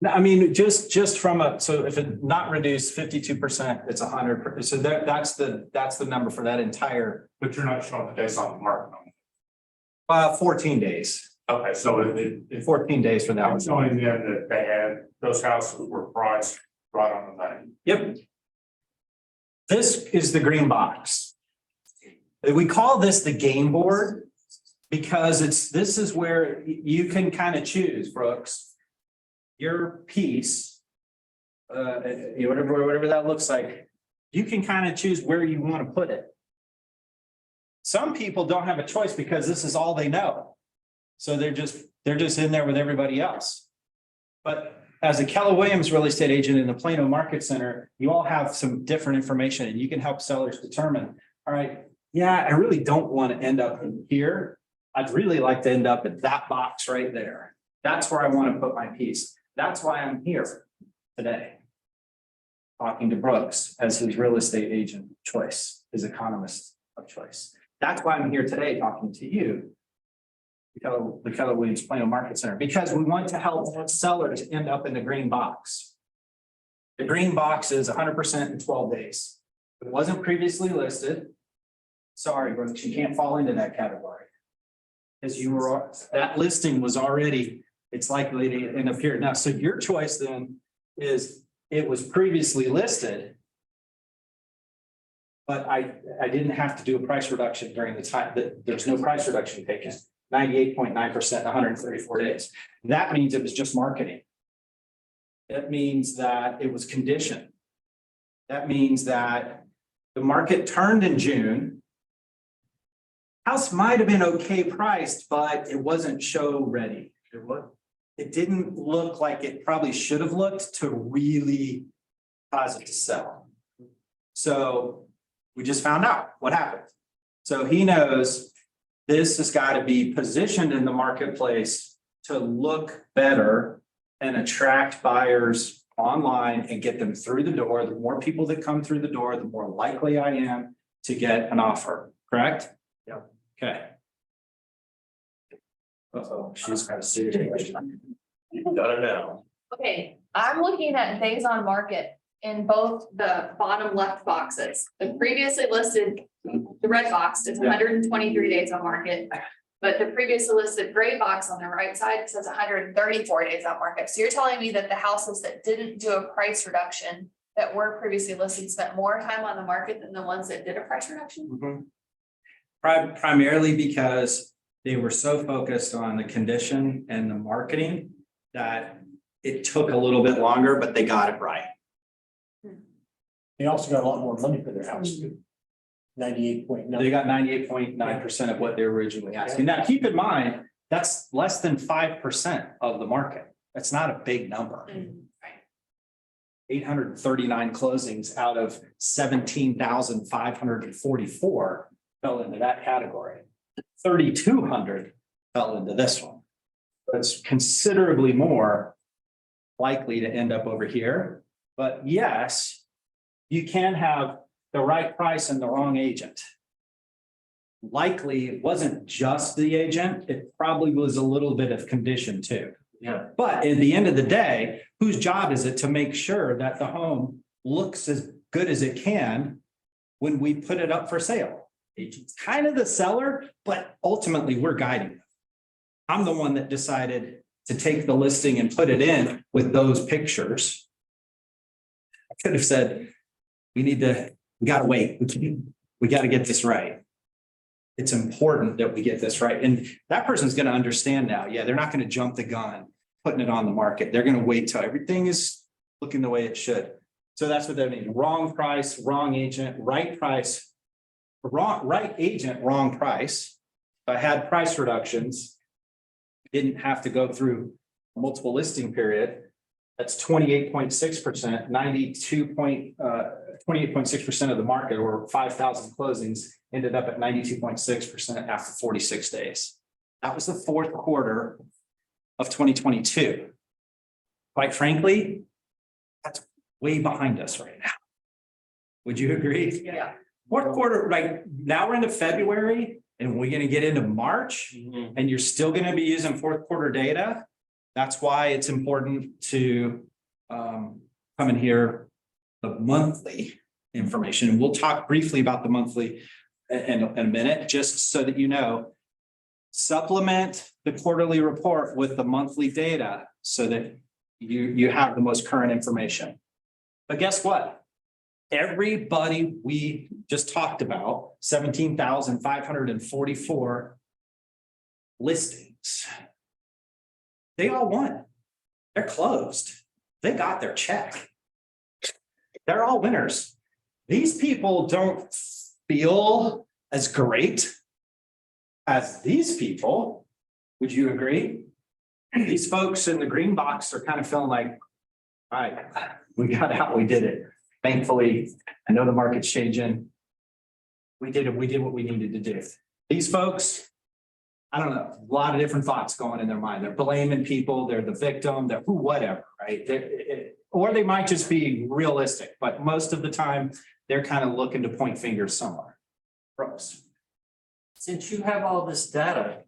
No, I mean, just from so if it's not reduced 52%, it's 100%. So that's the number for that entire. But you're not showing the days on the market. 14 days. Okay, so it 14 days for that one. showing them that they had, those houses were priced right on the money. Yep. This is the green box. We call this the game board because this is where you can kind of choose, Brooks, your piece, whatever that looks like. You can kind of choose where you want to put it. Some people don't have a choice because this is all they know. So they're just in there with everybody else. But as a Keller Williams real estate agent in the Plano Market Center, you all have some different information and you can help sellers determine, all right, yeah, I really don't want to end up in here. I'd really like to end up in that box right there. That's where I want to put my piece. That's why I'm here today. Talking to Brooks as his real estate agent of choice, his economist of choice. That's why I'm here today talking to you. The Keller Williams Plano Market Center, because we want to help sellers end up in the green box. The green box is 100% in 12 days. It wasn't previously listed. Sorry, Brooks, you can't fall into that category. Because you were, that listing was already, it's likely to end up here. Now, so your choice then is it was previously listed. But I didn't have to do a price reduction during the time that there's no price reduction taken. 98.9%, 134 days. That means it was just marketing. That means that it was conditioned. That means that the market turned in June. House might have been okay priced, but it wasn't show ready. It didn't look like it probably should have looked to really cause it to sell. So we just found out what happened. So he knows this has got to be positioned in the marketplace to look better and attract buyers online and get them through the door. The more people that come through the door, the more likely I am to get an offer, correct? Yeah. Okay. Uh-oh, she's got a serious question. You got it now. Okay, I'm looking at days on market in both the bottom left boxes. The previously listed, the red box is Yeah. 123 days on market. But the previously listed gray box on the right side says 134 days on market. So you're telling me that the houses that didn't do a price reduction that were previously listed spent more time on the market than the ones that did a price reduction? Primarily because they were so focused on the condition and the marketing that it took a little bit longer, but they got it right. They also got a lot more money for their house too. 98.9. They got 98.9% of what they were originally asking. Now, keep in mind, that's less than 5% of the market. That's not a big number. 839 closings out of 17,544 fell into that category. 3,200 fell into this one. It's considerably more likely to end up over here. But yes, you can have the right price and the wrong agent. Likely, it wasn't just the agent, it probably was a little bit of condition too. Yeah. But at the end of the day, whose job is it to make sure that the home looks as good as it can when we put it up for sale? Agent's kind of the seller, but ultimately we're guiding them. I'm the one that decided to take the listing and put it in with those pictures. I could have said, we gotta wait. We gotta get this right. It's important that we get this right. And that person's gonna understand now. Yeah, they're not gonna jump the gun, putting it on the market. They're gonna wait till everything is looking the way it should. So that's what that means. Wrong price, wrong agent, right price, right agent, wrong price. If I had price reductions, didn't have to go through a multiple listing period. That's 28.6%, 28.6% of the market, or 5,000 closings ended up at 92.6% after 46 days. That was the fourth quarter of 2022. Quite frankly, that's way behind us right now. Would you agree? Yeah. Fourth quarter, right now we're into February and we're going to get into March and you're still going to be using fourth quarter data. That's why it's important to come in here the monthly information. And we'll talk briefly about the monthly in a minute, just so that you know. Supplement the quarterly report with the monthly data so that you have the most current information. But guess what? Everybody we just talked about, 17,544 listings. They all won. They're closed. They got their check. They're all winners. These people don't feel as great as these people. Would you agree? These folks in the green box are kind of feeling like, all right, we got out, we did it. Thankfully, I know the market's changing. We did it. We did what we needed to do. These folks, I don't know, a lot of different thoughts going in their mind. They're blaming people, they're the victim, they're who, whatever, right? Or they might just be realistic, but most of the time, they're kind of looking to point fingers somewhere. Brooks. Since you have all this data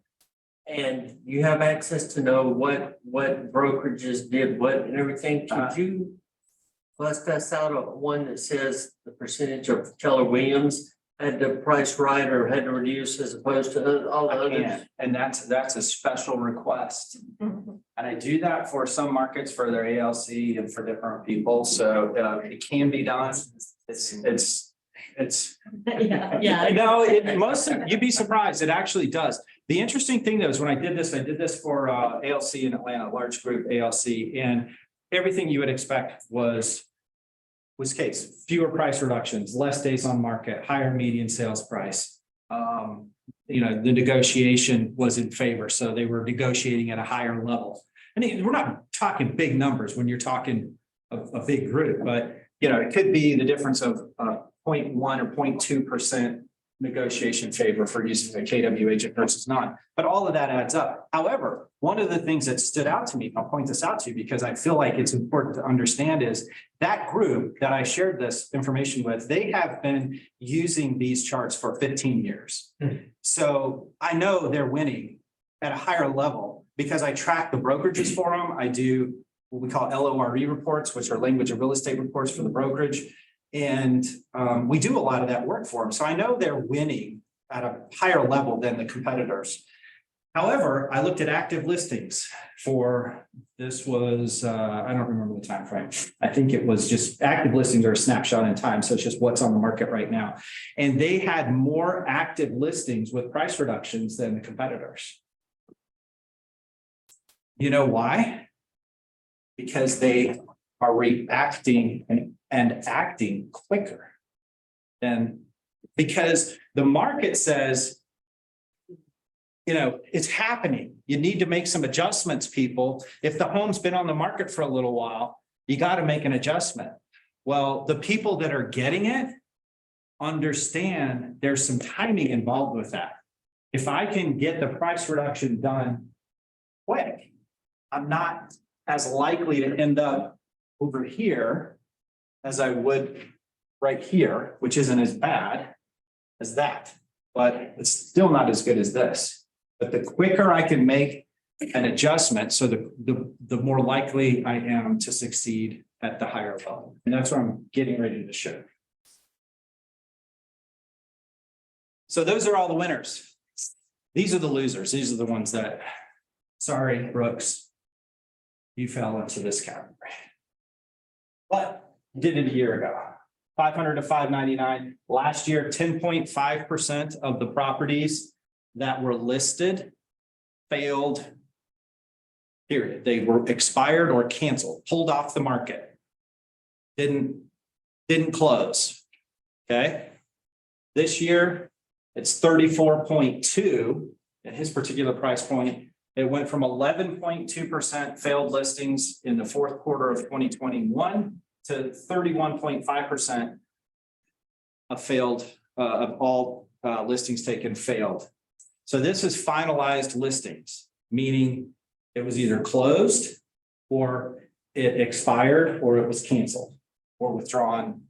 and you have access to know what brokerages did what and everything, could you bust us out a one that says the percentage of Keller Williams had to price right or had to reduce as opposed to all the I others? can't, and that's a special request. And I do that for some markets for their ALC and for different people, so it can be done. It's. Yeah. I know, you'd be surprised, it actually does. The interesting thing though is when I did this for ALC in Atlanta, large group ALC, and everything you would expect was case, fewer price reductions, less days on market, higher median sales price. The negotiation was in favor, so they were negotiating at a higher level. And we're not talking big numbers when you're talking a big group, but it could be the difference of 0.1 or 0.2% negotiation favor for using a KW agent versus not. But all of that adds up. However, one of the things that stood out to me, I'll point this out to you because I feel like it's important to understand, is that group that I shared this information with, they have been using these charts for 15 years. So I know they're winning at a higher level because I track the brokerages for them. I do what we call LORE reports, which are language of real estate reports for the brokerage. And we do a lot of that work for them. So I know they're winning at a higher level than the competitors. However, I looked at active listings for, this was, I don't remember the time frame. I think it was just active listings are a snapshot in time. So it's just what's on the market right now. And they had more active listings with price reductions than the competitors. You know why? Because they are reacting and acting quicker. And because the market says, it's happening. You need to make some adjustments, people. If the home's been on the market for a little while, you got to make an adjustment. Well, the people that are getting it understand there's some timing involved with that. If I can get the price reduction done quick, I'm not as likely to end up over here as I would right here, which isn't as bad as that, but it's still not as good as this. But the quicker I can make an adjustment, so the more likely I am to succeed at the higher level. And that's what I'm getting ready to show. So those are all the winners. These are the losers. These are the ones that, sorry, Brooks, you fell into this category. But you did it a year ago. 500 to 599. Last year, 10.5% of the properties that were listed failed. Period. They were expired or canceled, pulled off the market. Didn't close. Okay. This year, it's 34.2 at his particular price point. It went from 11.2% failed listings in the fourth quarter of 2021 to 31.5% of failed, of all listings taken failed. So this is finalized listings, meaning it was either closed or it expired or it was canceled or withdrawn.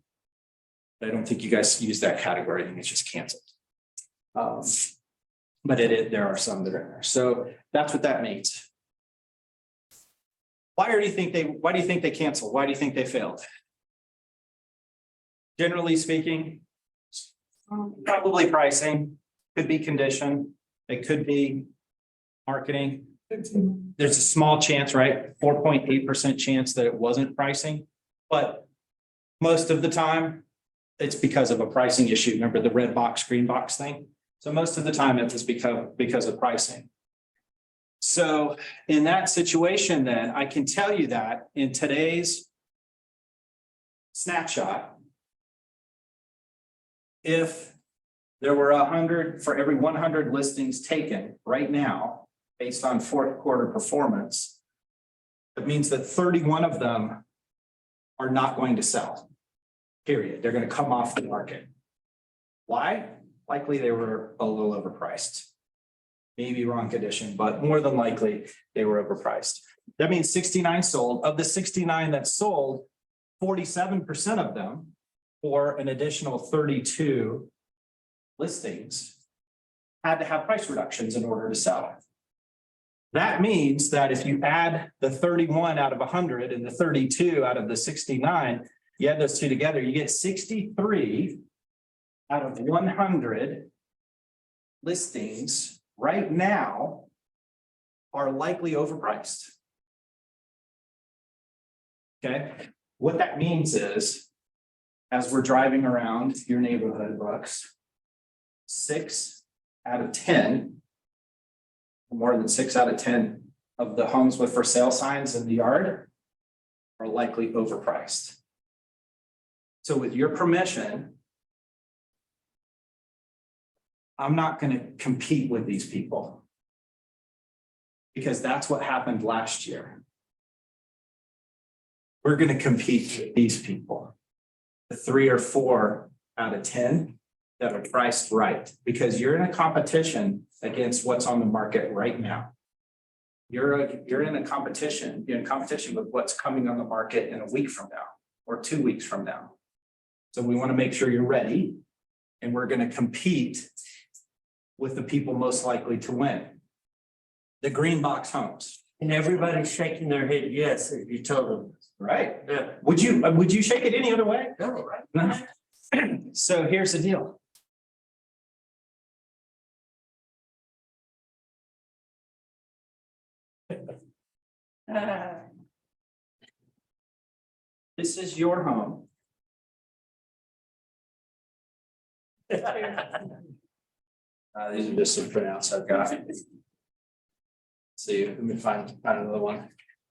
I don't think you guys use that category. I think it's just canceled. But there are some that are in there. So that's what that means. Why do you think they canceled? Why do you think they failed? Generally speaking, probably pricing, could be condition, it could be marketing. There's a small chance, right? 4.8% chance that it wasn't pricing, but most of the time it's because of a pricing issue. Remember the red box, green box thing? So most of the time it was because of pricing. So in that situation, then I can tell you that in today's snapshot, if there were 100 for every 100 listings taken right now, based on fourth quarter performance, it means that 31 of them are not going to sell, period. They're going to come off the market. Why? Likely they were a little overpriced. maybe wrong condition, but more than likely they were overpriced. That means 69 sold. Of the 69 that sold, 47% of them, or an additional 32 listings, had to have price reductions in order to sell. That means that if you add the 31 out of 100 and the 32 out of the 69, you add those two together, you get 63 out of 100 listings right now are likely overpriced. Okay, what that means is, as we're driving around your neighborhood, Bucks, 6 out of 10, more than 6 out of 10 of the homes with for sale signs in the yard are likely overpriced. So with your permission, I'm not going to compete with these people, because that's what happened last year. We're going to compete with these people, the 3 or 4 out of 10 that are priced right, because you're in a competition against what's on the market right now. You're in a competition, with what's coming on the market in a week from now or 2 weeks from now. So we want to make sure you're ready, and we're going to compete with the people most likely to win. The green box homes. And everybody's shaking their head yes if you tell them. Right. Yeah. Would you shake it any other way? No, right? No. So here's the deal. This is your home. These are just some printouts I've got. See, let me find another one.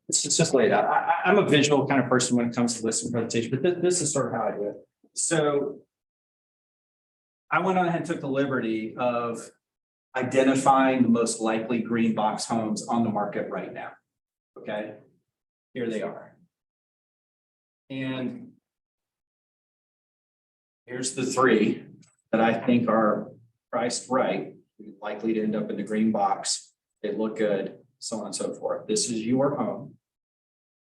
It's just laid out. I'm a visual kind of person when it comes to listing presentation, but this is sort of how I do it. So I went on ahead and took the liberty of identifying the most likely green box homes on the market right now. Okay, here they are. And here's the 3 that I think are priced right, likely to end up in the green box. They look good, so on and so forth. This is your home.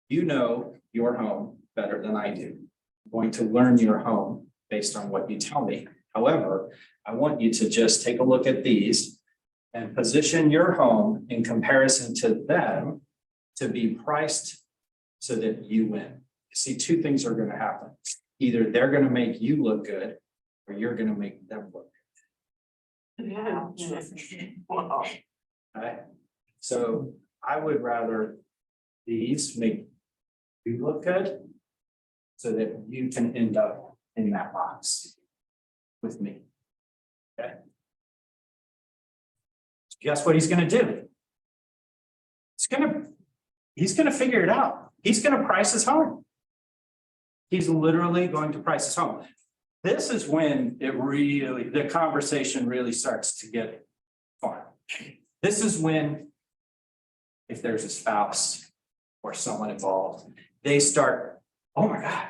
You know your home better than I do. I'm going to learn your home based on what you tell me. However, I want you to just take a look at these and position your home in comparison to them to be priced so that you win. See, 2 things are going to happen. Either they're going to make you look good, or you're going to make them look good. Yeah. Wow. Okay? So I would rather these make you look good so that you can end up in that box with me. Okay? Guess what he's going to do? He's going to figure it out. He's going to price his home. He's literally going to price his home. This is when the conversation really starts to get fun. This is when, if there's a spouse or someone involved, they start, oh my God.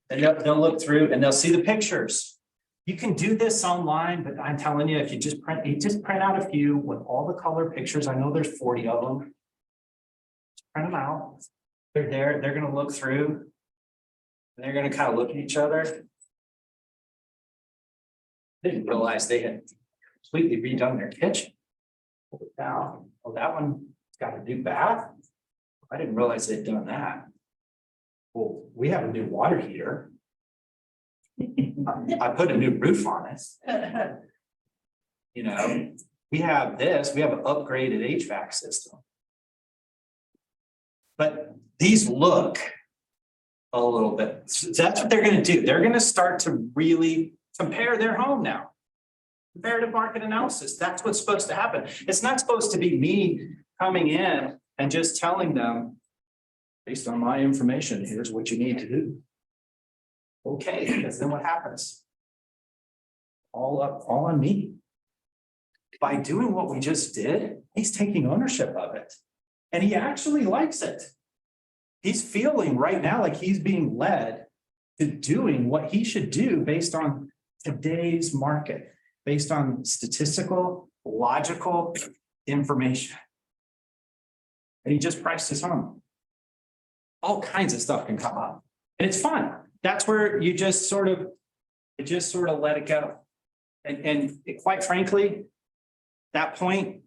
And they'll look through and they'll see the pictures. You can do this online, but I'm telling you, if you just print out a few with all the color pictures. I know there's 40 of them. Just print them out. They're there, they're gonna look through. And they're gonna kind of look at each other. Didn't realize they had completely redone their kitchen. Now, well, that one's got a new bath. I didn't realize they'd done that. Well, we have a new water heater. I put a new roof on it. You know, we have this, we have an upgraded HVAC system. But these look a little bit, so that's what they're gonna do. They're gonna start to really compare their home now. Comparative market analysis, that's what's supposed to happen. It's not supposed to be me coming in and just telling them, based on my information, here's what you need to do. Okay, because then what happens? All on me. By doing what we just did, he's taking ownership of it. And he actually likes it. He's feeling right now like he's being led to doing what he should do based on today's market, based on statistical, logical information. And he just priced his home. All kinds of stuff can come up, and it's fun. That's where you just sort of let it go. And quite frankly, that point,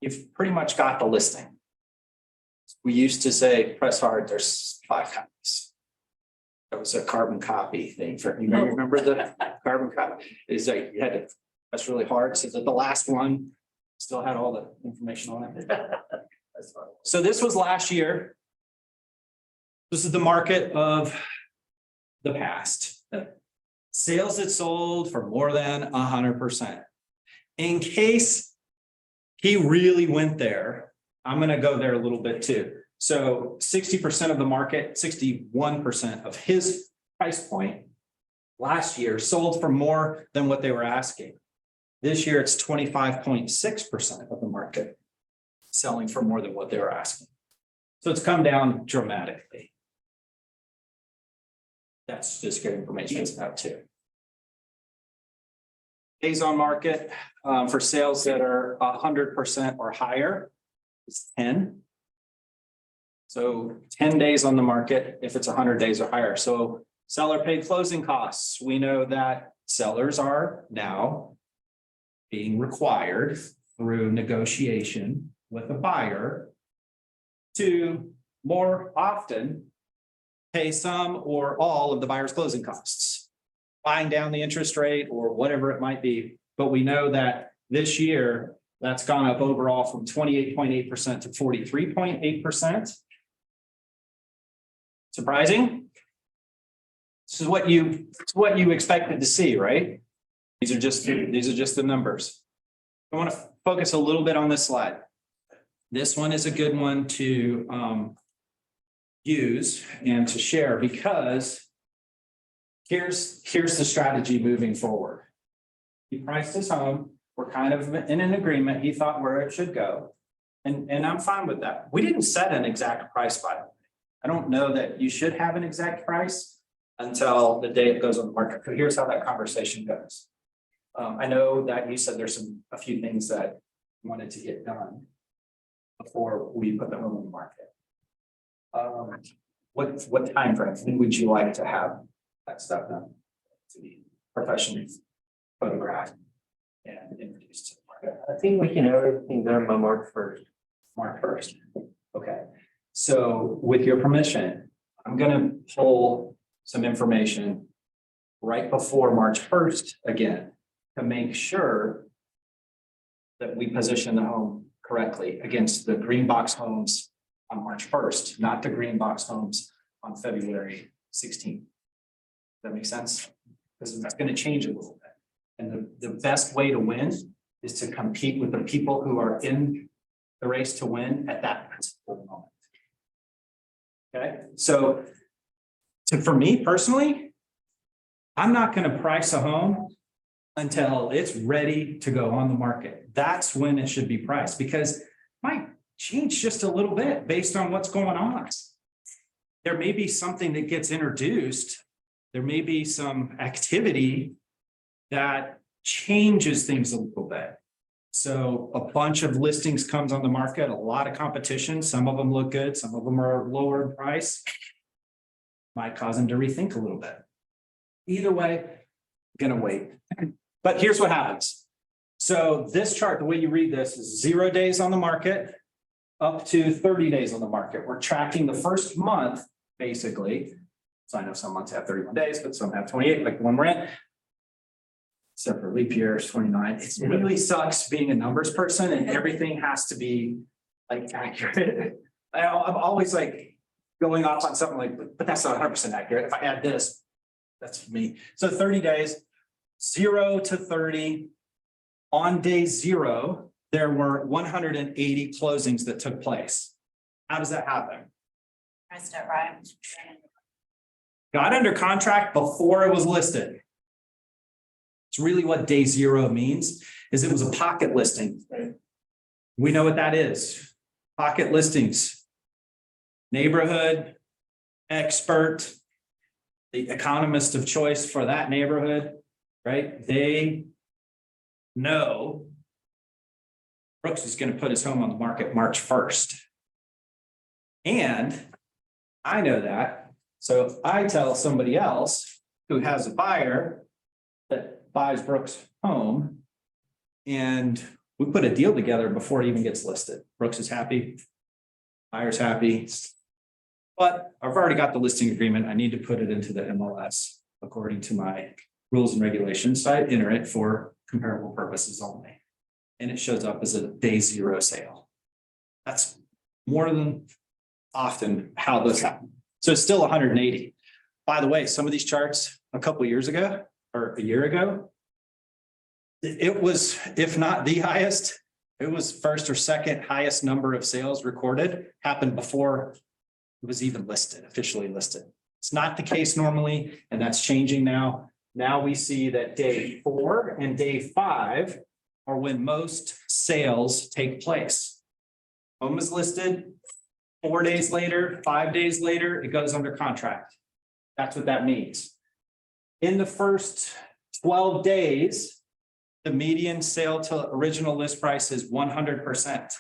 you've pretty much got the listing. We used to say, press hard, there's 5 copies. That was a carbon copy thing for, you remember the carbon copy? It's like, you had to press really hard, so that the last one still had all the information on it. So this was last year. This is the market of the past. Sales that sold for more than 100%. In case he really went there, I'm gonna go there a little bit too. So 60% of the market, 61% of his price point last year sold for more than what they were asking. This year, it's 25.6% of the market selling for more than what they were asking. So it's come down dramatically. That's just good information to have too. Days on market for sales that are 100% or higher is 10. So 10 days on the market if it's 100 days or higher. So seller paid closing costs. We know that sellers are now being required through negotiation with a buyer to more often pay some or all of the buyer's closing costs, buying down the interest rate or whatever it might be. But we know that this year that's gone up overall from 28.8% to 43.8%. Surprising? This is what you expected to see, right? These are just the numbers. I want to focus a little bit on this slide. This one is a good one to use and to share because here's the strategy moving forward. He priced his home. We're kind of in an agreement. He thought where it should go. And I'm fine with that. We didn't set an exact price, by the way. I don't know that you should have an exact price until the day it goes on the market. So here's how that conversation goes. I know that you said there's a few things that you wanted to get done before we put the home on the market. What time frame would you like to have that stuff done to be professionally photographed and introduced to the market? I think we can have everything done by March 1st. March 1st. Okay. So with your permission, I'm gonna pull some information right before March 1st again to make sure that we position the home correctly against the green box homes on March 1st, not the green box homes on February 16th. Does that make sense? Because it's going to change a little bit. And the best way to win is to compete with the people who are in the race to win at that particular moment. Okay, so for me personally, I'm not going to price a home until it's ready to go on the market. That's when it should be priced because it might change just a little bit based on what's going on. There may be something that gets introduced. There may be some activity that changes things a little bit. So a bunch of listings comes on the market, a lot of competition. Some of them look good. Some of them are lower in price. Might cause them to rethink a little bit. Either way, I'm gonna wait. But here's what happens. So this chart, the way you read this is 0 days on the market up to 30 days on the market. We're tracking the first month, basically. So I know some months have 31 days, but some have 28, like the one we're in. Except for leap year is 29. It really sucks being a numbers person and everything has to be like accurate. I'm always like going off on something like, but that's not 100% accurate. If I add this, that's me. So 30 days, 0 to 30. On day 0, there were 180 closings that took place. How does that happen? Priced it right. Got under contract before it was listed. It's really what day 0 means, is it was a pocket listing. We know what that is. Pocket listings. Neighborhood expert, the economist of choice for that neighborhood, right? They know Brooks is gonna put his home on the market March 1st. And I know that, so if I tell somebody else who has a buyer that buys Brooks' home, and we put a deal together before it even gets listed, Brooks is happy, buyer's happy. But I've already got the listing agreement. I need to put it into the MLS according to my rules and regulations. So I enter it for comparable purposes only. And it shows up as a day zero sale. That's more than often how those happen. So it's still 180. By the way, some of these charts a couple of years ago or a year ago, it was, if not the highest, it was first or second highest number of sales recorded, happened before it was even listed, officially listed. It's not the case normally, and that's changing now. Now we see that day 4 and day 5 are when most sales take place. Home is listed, 4 days later, 5 days later, it goes under contract. That's what that means. In the first 12 days, the median sale to original list price is 100%.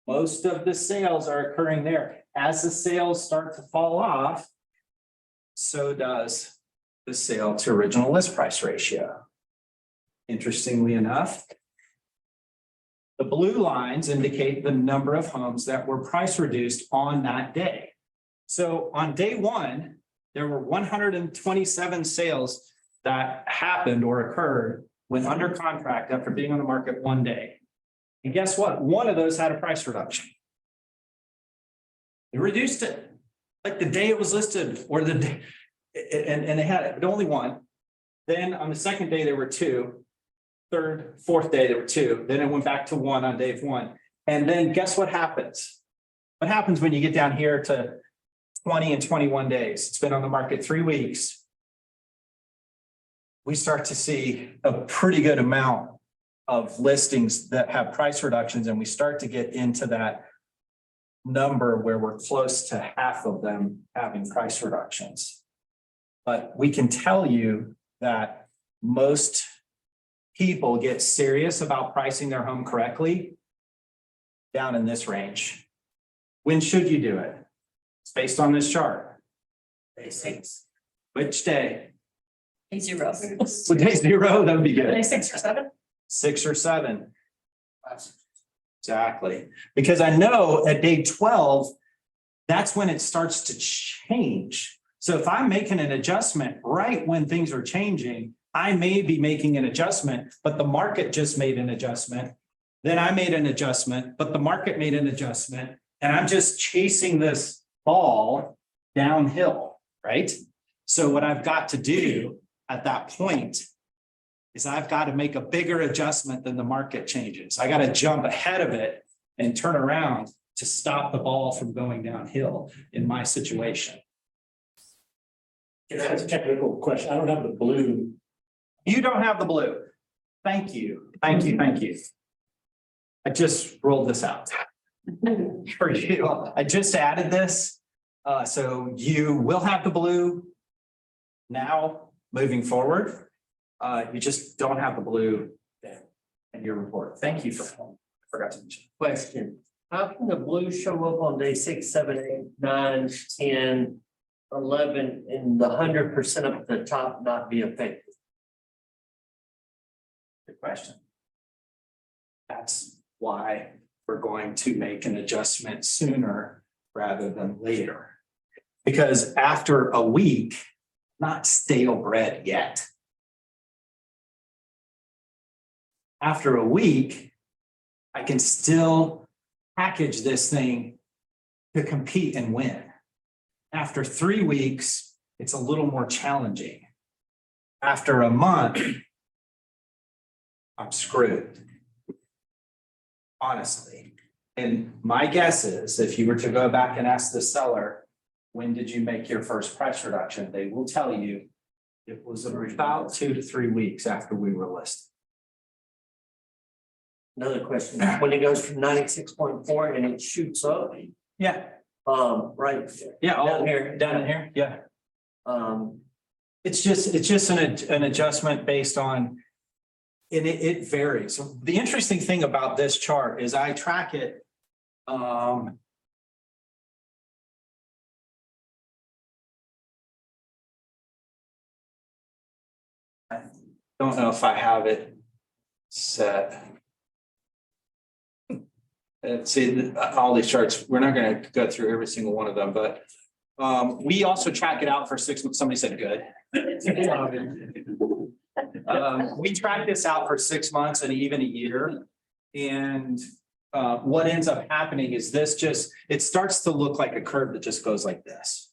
Most of the sales are occurring there. As the sales start to fall off, so does the sale to original list price ratio. Interestingly enough, the blue lines indicate the number of homes that were price reduced on that day. So on day 1, there were 127 sales that happened or occurred when under contract after being on the market 1 day. And guess what? One of those had a price reduction. They reduced it like the day it was listed or the day, and they had it, but only one. Then on the second day, there were 2. Third, fourth day, there were 2. Then it went back to 1 on day 1. And then guess what happens? What happens when you get down here to 20 and 21 days? It's been on the market 3 weeks. We start to see a pretty good amount of listings that have price reductions, and we start to get into that number where we're close to half of them having price reductions. But we can tell you that most people get serious about pricing their home correctly down in this range. When should you do it? It's based on this chart. Day 6. Which day? Day 0. Well, day 0, that would be good. Day 6 or 7? 6 or 7. Exactly. Because I know at day 12, that's when it starts to change. So if I'm making an adjustment right when things are changing, I may be making an adjustment, but the market just made an adjustment. Then I made an adjustment, but the market made an adjustment. And I'm just chasing this ball downhill, right? So what I've got to do at that point is I've got to make a bigger adjustment than the market changes. I got to jump ahead of it and turn around to stop the ball from going downhill in my situation. That's a technical question. I don't have the blue. You don't have the blue. Thank you. Thank you. Thank you. I just rolled this out for you. I just added this. So you will have the blue now moving forward. You just don't have the blue in your report. Thank you for, I forgot to mention. Question, how can the blue show up on day 6, 7, 8, 9, 10, 11, and the 100% of the top not be affected? Good question. That's why we're going to make an adjustment sooner rather than later. Because after a week, not stale bread yet. After a week, I can still package this thing to compete and win. After 3 weeks, it's a little more challenging. After a month, I'm screwed. Honestly. And my guess is if you were to go back and ask the seller, when did you make your first price reduction? They will tell you it was about 2 to 3 weeks after we were listed. Another question, when it goes from 96.4 and it shoots up, Yeah. right? Yeah. Down here. Down in here. Yeah. Um, It's just an adjustment based on it varies. So the interesting thing about this chart is I track it. I don't know if I have it set. See, all these charts, we're not gonna go through every single one of them, but we also track it out for 6 months. Somebody said good. We track this out for 6 months and even a year. And what ends up happening is it starts to look like a curve that just goes like this.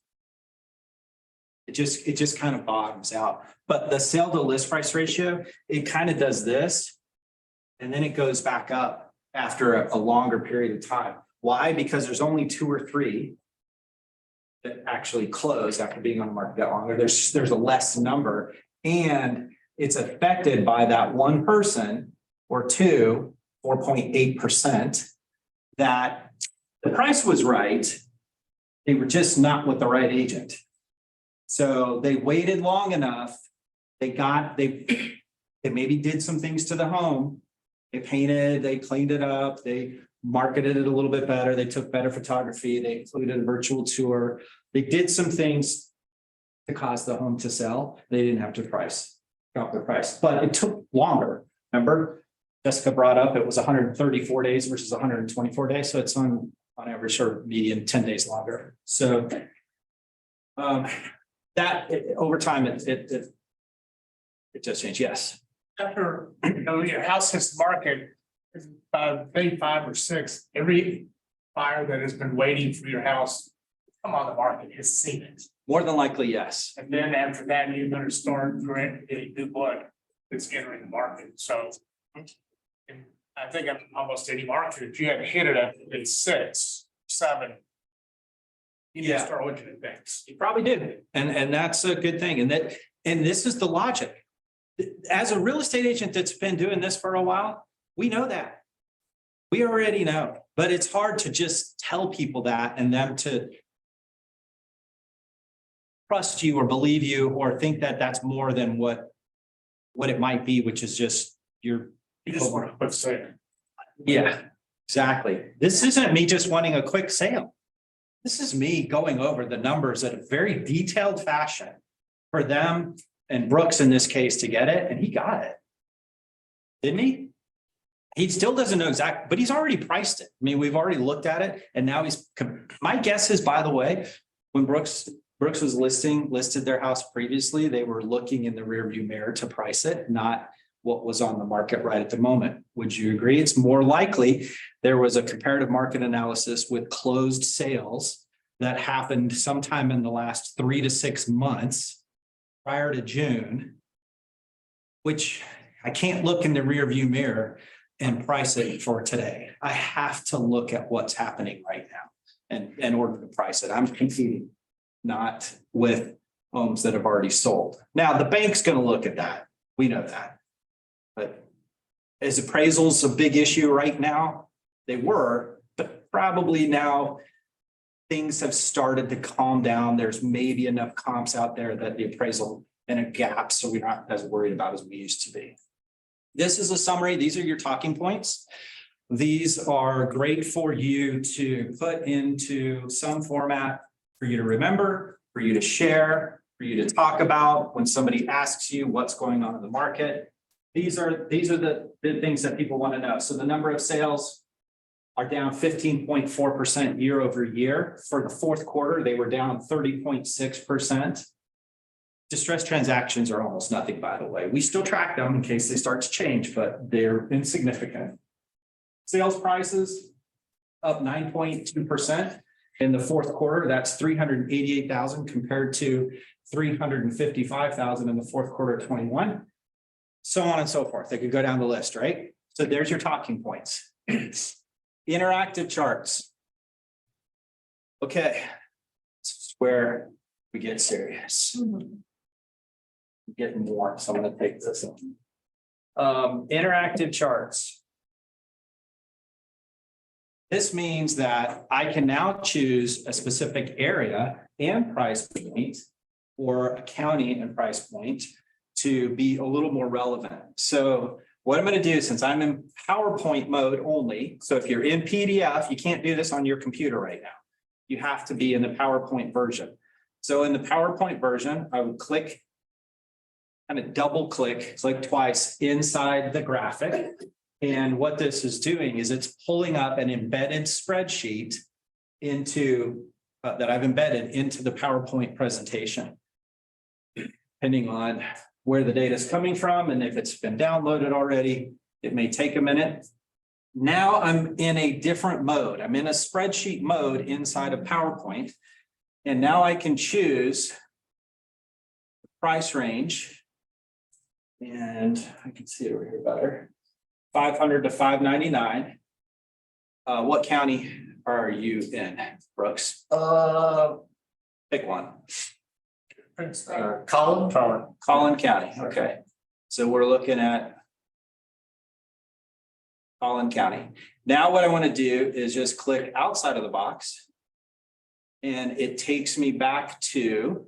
It just kind of bottoms out. But the sale to list price ratio, it kind of does this. And then it goes back up after a longer period of time. Why? Because there's only 2 or 3 that actually close after being on the market that longer. There's a less number, and it's affected by that one person or 2, 4.8%, that the price was right. They were just not with the right agent. So they waited long enough. They maybe did some things to the home. They painted, they cleaned it up, they marketed it a little bit better. They took better photography. They included a virtual tour. They did some things to cause the home to sell. They didn't have to drop the price, but it took longer. Remember, Jessica brought up it was 134 days versus 124 days. So it's on average or median 10 days longer. So over time, it just changed. Yes. After, your house hits the market, day 5 or 6, every buyer that has been waiting for your house to come on the market has seen it. More than likely, yes. And then after that, you're gonna start getting new blood that's entering the market. So and I think I'm almost any market, if you had hit it at 6, 7, you need to start looking at things. You probably did. And that's a good thing. And this is the logic. As a real estate agent that's been doing this for a while, we know that. We already know, but it's hard to just tell people that and them to trust you or believe you or think that that's more than what it might be, which is just You just want to put sale. Yeah, exactly. This isn't me just wanting a quick sale. This is me going over the numbers in a very detailed fashion for them and Brooks in this case to get it, and he got it. Didn't he? He still doesn't know exactly, but he's already priced it. I mean, we've already looked at it and now my guess is, by the way, when Brooks was listed their house previously, they were looking in the rearview mirror to price it, not what was on the market right at the moment. Would you agree? It's more likely there was a comparative market analysis with closed sales that happened sometime in the last 3 to 6 months prior to June, which I can't look in the rearview mirror and price it for today. I have to look at what's happening right now and in order to price it. I'm competing, not with homes that have already sold. Now, the bank's going to look at that. We know that. But is appraisals a big issue right now? They were, but probably now things have started to calm down. There's maybe enough comps out there that the appraisal in a gap, so we're not as worried about as we used to be. This is a summary. These are your talking points. These are great for you to put into some format for you to remember, for you to share, for you to talk about when somebody asks you what's going on in the market. These are the things that people want to know. So the number of sales are down 15.4% year over year. For the fourth quarter, they were down 30.6%. Distressed transactions are almost nothing, by the way. We still track them in case they start to change, but they're insignificant. Sales prices up 9.2% in the fourth quarter. That's 388,000 compared to 355,000 in the fourth quarter of 21. So on and so forth. They could go down the list, right? So there's your talking points. Interactive charts. Okay, this is where we get serious. I'm getting warm, so I'm going to take this on. Interactive charts. This means that I can now choose a specific area and price point or a county and price point to be a little more relevant. So what I'm gonna do, since I'm in PowerPoint mode only, so if you're in PDF, you can't do this on your computer right now. You have to be in the PowerPoint version. So in the PowerPoint version, I would click, kind of double click twice inside the graphic. And what this is doing is it's pulling up an embedded spreadsheet into, that I've embedded into the PowerPoint presentation. Depending on where the data is coming from and if it's been downloaded already, it may take a minute. Now I'm in a different mode. I'm in a spreadsheet mode inside of PowerPoint. And now I can choose the price range. And I can see it over here better. 500 to 599. What county are you in, Brooks? Pick one. Collin County, okay. So we're looking at Collin County. Now what I want to do is just click outside of the box. And it takes me back to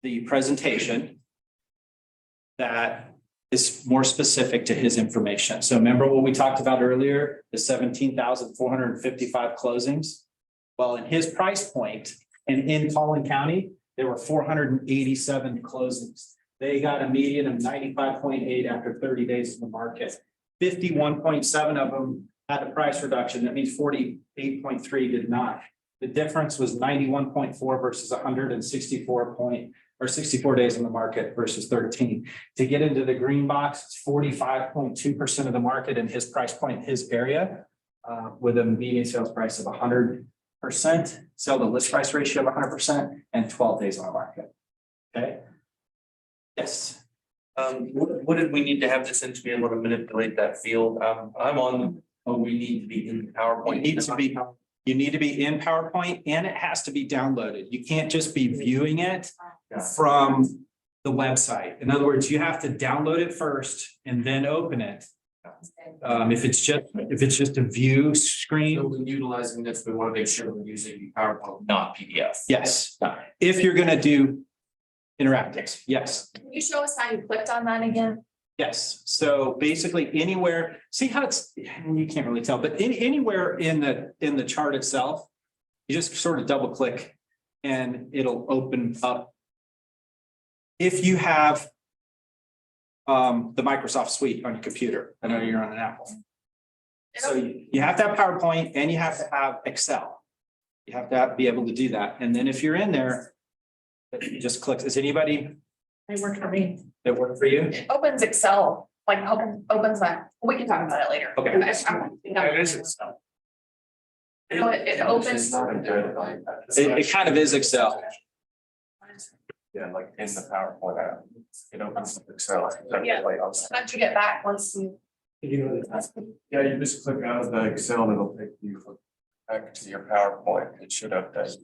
the presentation that is more specific to his information. So remember what we talked about earlier, the 17,455 closings? Well, in his price point and in Collin County, there were 487 closings. They got a median of 95.8 after 30 days in the market. 51.7 of them had a price reduction. That means 48.3 did not. The difference was 91.4 versus 64 days in the market versus 13. To get into the green box, it's 45.2% of the market in his price point, his area, with a median sales price of 100%, sell the list price ratio of 100% and 12 days on the market. Okay. Yes. What did we need to have this in to be able to manipulate that field? I'm on, we need to be in PowerPoint. You need to be in PowerPoint and it has to be downloaded. You can't just be viewing it from the website. In other words, you have to download it first and then open it. If it's just a view screen. So when utilizing this, we want to make sure we're using PowerPoint, not PDF. Yes, if you're gonna do interactives, yes. Can you show us how you clicked on that again? Yes, so basically anywhere, see how it's, you can't really tell, but anywhere in the chart itself, you just sort of double click and it'll open up. If you have the Microsoft Suite on your computer, I know you're on an Apple. So you have to have PowerPoint and you have to have Excel. You have to be able to do that. And then if you're in there, you just click, is anybody? It worked for me. That worked for you? It opens Excel, like opens that. We can talk about it later. Okay. It is itself. No, it opens. It kind of is Excel. Yeah, like in the PowerPoint app, it opens up Excel. Yeah. How'd you get back once you? Yeah, you just click out of the Excel and it'll take you back to your PowerPoint. It should update.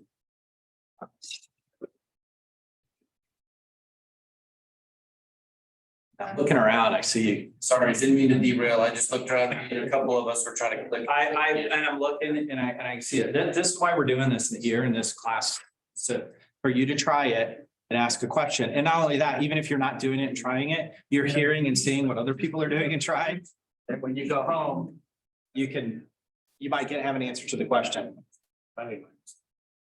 Looking around, I see you. Sorry, didn't mean to derail. I just looked around and a couple of us were trying to click. I'm looking and I see it. This is why we're doing this here in this class. So for you to try it and ask a question. And not only that, even if you're not doing it and trying it, you're hearing and seeing what other people are doing and trying. And when you go home, you might have an answer to the question.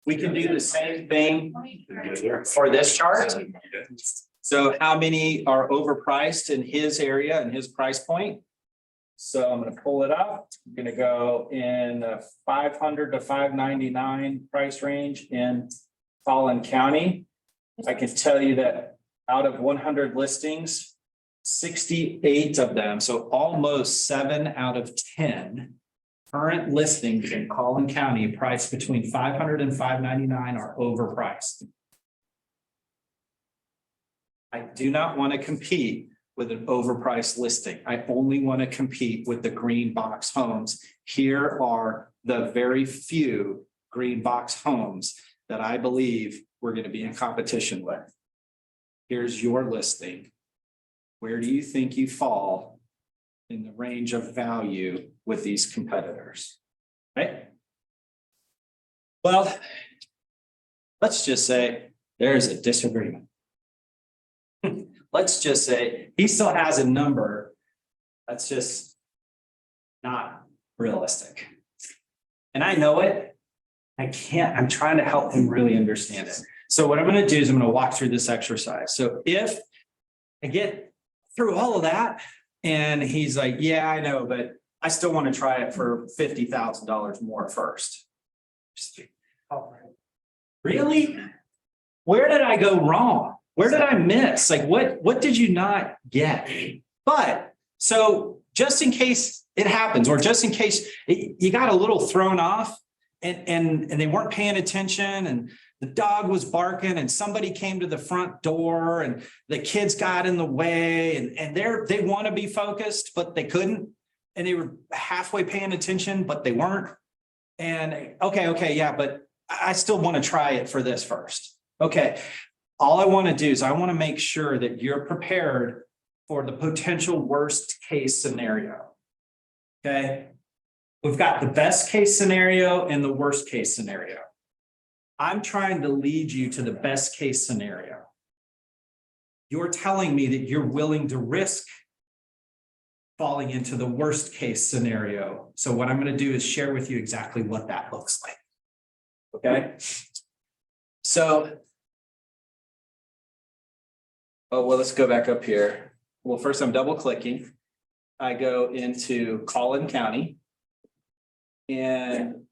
We can do the same thing for this chart. So how many are overpriced in his area and his price point? So I'm going to pull it up. I'm going to go in the 500 to 599 price range in Collin County. I can tell you that out of 100 listings, 68 of them, so almost 7 out of 10 current listings in Collin County priced between 500 and 599 are overpriced. I do not want to compete with an overpriced listing. I only want to compete with the green box homes. Here are the very few green box homes that I believe we're going to be in competition with. Here's your listing. Where do you think you fall in the range of value with these competitors? Right? Well, let's just say there's a disagreement. let's just say he still has a number. That's just not realistic. And I know it. I can't, I'm trying to help him really understand it. So what I'm gonna do is I'm gonna walk through this exercise. So if I get through all of that and he's like, yeah, I know, but I still want to try it for $50,000 more first. Really? Where did I go wrong? Where did I miss? Like, what did you not get? But so just in case it happens, or just in case you got a little thrown off and they weren't paying attention and the dog was barking and somebody came to the front door and the kids got in the way and they want to be focused, but they couldn't. And they were halfway paying attention, but they weren't. And okay, yeah, but I still want to try it for this first. Okay, all I want to do is I want to make sure that you're prepared for the potential worst case scenario. Okay, we've got the best case scenario and the worst case scenario. I'm trying to lead you to the best case scenario. You're telling me that you're willing to risk falling into the worst case scenario. So what I'm going to do is share with you exactly what that looks like. Okay. So, well, let's go back up here. Well, first I'm double clicking. I go into Collin County. And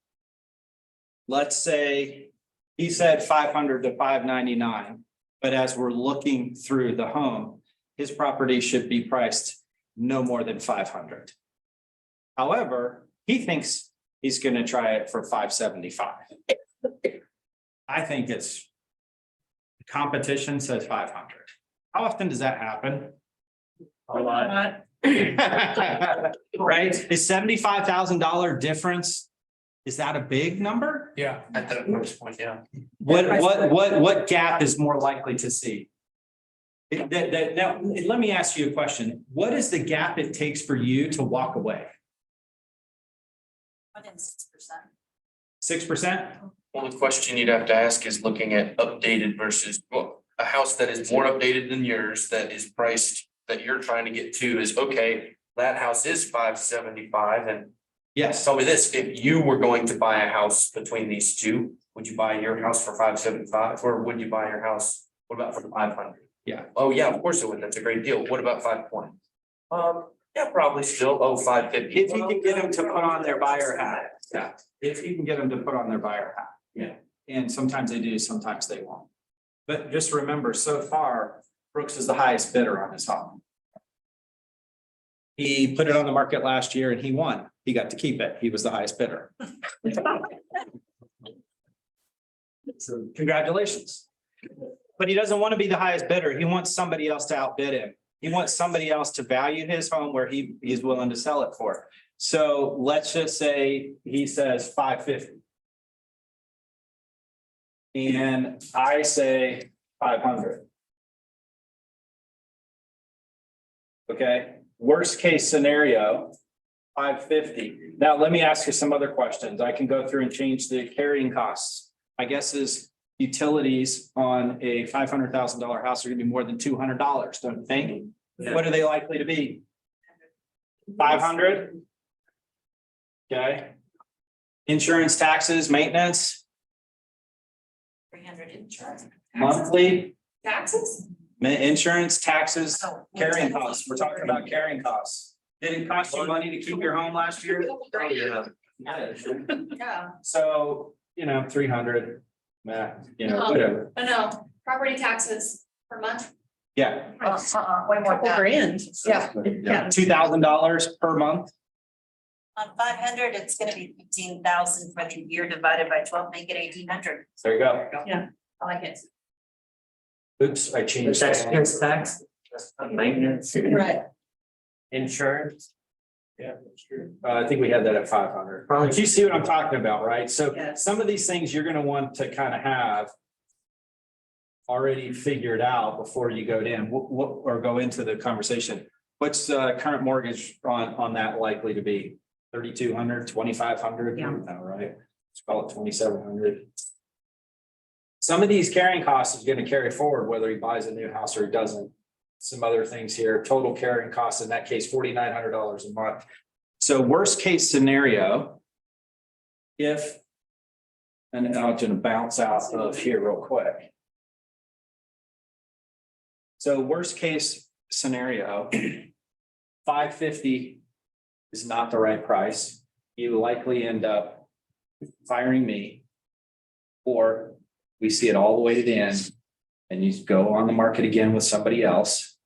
let's say he said 500 to 599, but as we're looking through the home, his property should be priced no more than 500. However, he thinks he's going to try it for 575. I think it's competition says 500. How often does that happen? A lot. Right? Is $75,000 difference? Is that a big number? Yeah. At that first point, yeah. What gap is more likely to see? Now, let me ask you a question. What is the gap it takes for you to walk away? 6%. 6%? Well, the question you'd have to ask is looking at updated versus, well, a house that is more updated than yours, that is priced, that you're trying to get to is, okay, that house is 575. And Yes. tell me this, if you were going to buy a house between these two, would you buy your house for 575 or would you buy your house? What about for 500? Yeah. Oh, yeah, of course it would. That's a great deal. What about 520? Yeah, probably still, 550. If you can get them to put on their buyer hat. Yeah. If you can get them to put on their buyer hat. Yeah. And sometimes they do, sometimes they won't. But just remember, so far, Brooks is the highest bidder on his home. He put it on the market last year and he won. He got to keep it. He was the highest bidder. So congratulations. But he doesn't want to be the highest bidder. He wants somebody else to outbid him. He wants somebody else to value his home where he's willing to sell it for. So let's just say he says 550. And I say 500. Okay, worst case scenario, 550. Now, let me ask you some other questions. I can go through and change the carrying costs. My guess is utilities on a $500,000 house are gonna be more than $200, don't you think? Yeah. What are they likely to be? 500? Okay. Insurance, taxes, maintenance, 300 insurance. monthly, Taxes? insurance, taxes, carrying costs. We're talking about carrying costs. Did it cost you money to keep your home last year? Yeah. So, 300, whatever. No, property taxes per month. Yeah, Way more than Grand. Yeah. $2,000 per month. On 500, it's gonna be 15,000 for the year divided by 12, make it 1,800. There you go. I like it. Oops, I changed. That's that. just tax, that's not maintenance, Right. insurance. Yeah, that's true. I think we had that at 500. But you see what I'm talking about, right? So Yes. some of these things you're gonna want to kind of have already figured out before you go in, or go into the conversation. What's current mortgage on that likely to be? 3,200, 2,500? Yeah. Right? Let's call it 2,700. Some of these carrying costs is gonna carry forward whether he buys a new house or he doesn't. some other things here. Total carrying costs in that case, $4,900 a month. So worst case scenario, if, and I'm gonna bounce out of here real quick. So worst case scenario, $550 is not the right price. You likely end up firing me. Or we see it all the way to the end and you go on the market again with somebody else.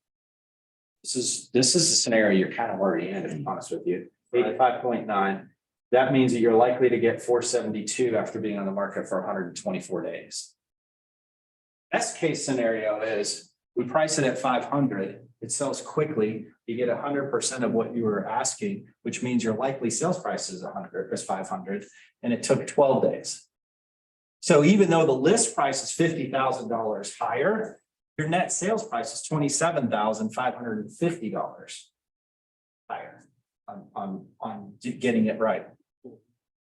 This is a scenario you're kind of already in, to be honest with you. 85.9. That means that you're likely to get 472 after being on the market for 124 days. Best case scenario is we price it at 500. It sells quickly. You get 100% of what you were asking, which means your likely sales price is 500, and it took 12 days. So even though the list price is $50,000 higher, your net sales price is $27,550 higher on getting it right.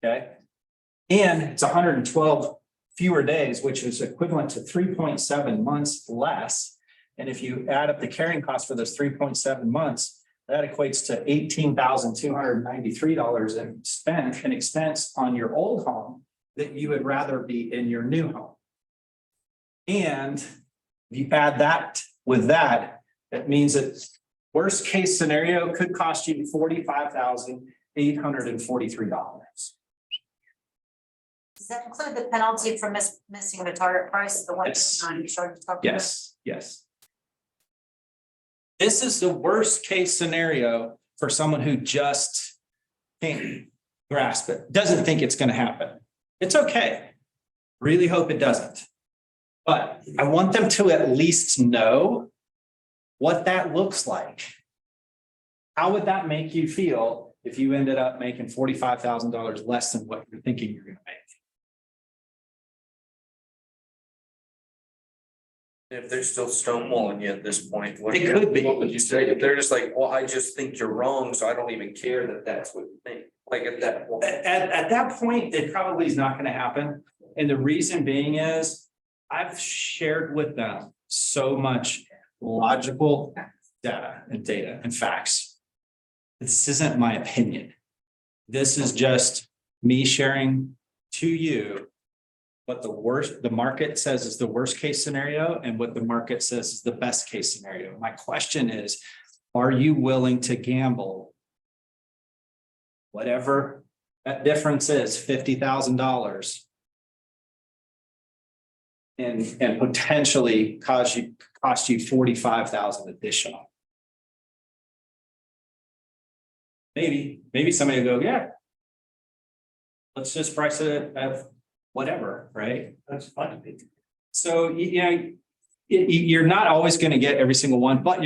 Okay. And it's 112 fewer days, which is equivalent to 3.7 months less. And if you add up the carrying cost for those 3.7 months, that equates to $18,293 in expense on your old home that you would rather be in your new home. And if you add that with that, it means that worst case scenario could cost you $45,843. Does that include the penalty for missing the target price, the one? Yes. Yes. Yes, yes. This is the worst case scenario for someone who just can't grasp it, doesn't think it's going to happen. It's okay. Really hope it doesn't. But I want them to at least know what that looks like. How would that make you feel if you ended up making $45,000 less than what you're thinking you're going to make? If they're still stonewalling you at this point, what It could be. what would you say? If they're just like, well, I just think you're wrong, so I don't even care that that's what you think. Like at that point. At that point, it probably is not going to happen. And the reason being is I've shared with them so much logical data and facts. This isn't my opinion. This is just me sharing to you what the market says is the worst case scenario and what the market says is the best case scenario. My question is, are you willing to gamble? Whatever that difference is, $50,000. And potentially cost you $45,000 additional. Maybe somebody will go, yeah. Let's just price it at whatever, right? That's fine. So, you're not always going to get every single one, but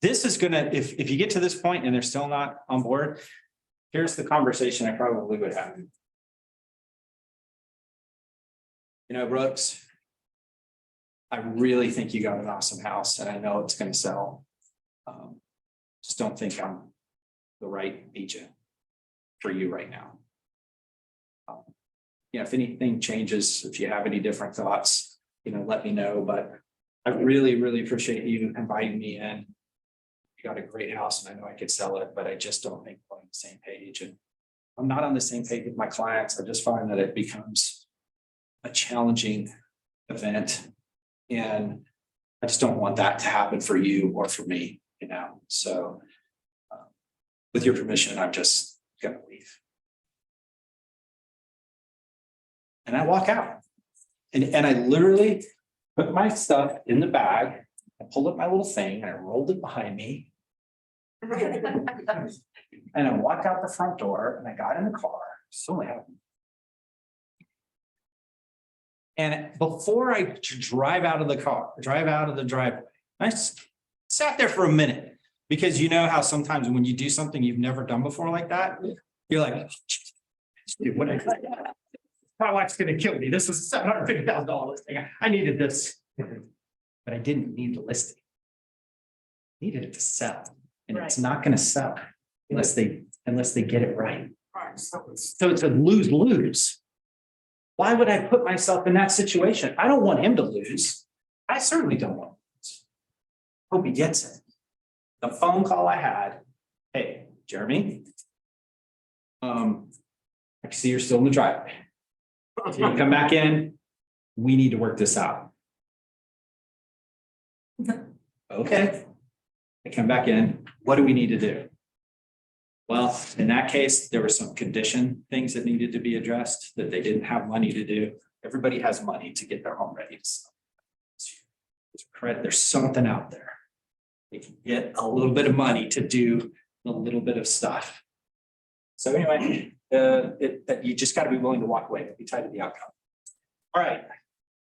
this is going to, if you get to this point and they're still not on board, here's the conversation I probably would have. Brooks, I really think you got an awesome house and I know it's going to sell. Just don't think I'm the right agent for you right now. If anything changes, if you have any different thoughts, let me know, but I really, really appreciate you inviting me in. You got a great house and I know I could sell it, but I just don't think we're on the same page. And I'm not on the same page with my clients. I just find that it becomes a challenging event. And I just don't want that to happen for you or for me, So with your permission, I'm just gonna leave. And I walk out. And I literally put my stuff in the bag. I pulled up my little thing and I rolled it behind me. And I walked out the front door and I got in the car. So happened. And before I drive out of the driveway, I sat there for a minute because you know how sometimes when you do something you've never done before like that, you're like, dude, what my wife's gonna kill me. This was $750,000 listing. I needed this, but I didn't need the listing. I needed it to sell, and it's not gonna sell unless they get it right. So it's a lose-lose. Why would I put myself in that situation? I don't want him to lose. I certainly don't want to lose. Hope he gets it. The phone call I had, hey, Jeremy. I see you're still in the driveway. Can you come back in? We need to work this out. Okay. I come back in. What do we need to do? Well, in that case, there were some condition things that needed to be addressed that they didn't have money to do. Everybody has money to get their home ready to sell. There's something out there. They can get a little bit of money to do a little bit of stuff. So anyway, you just got to be willing to walk away, be tied to the outcome. All right,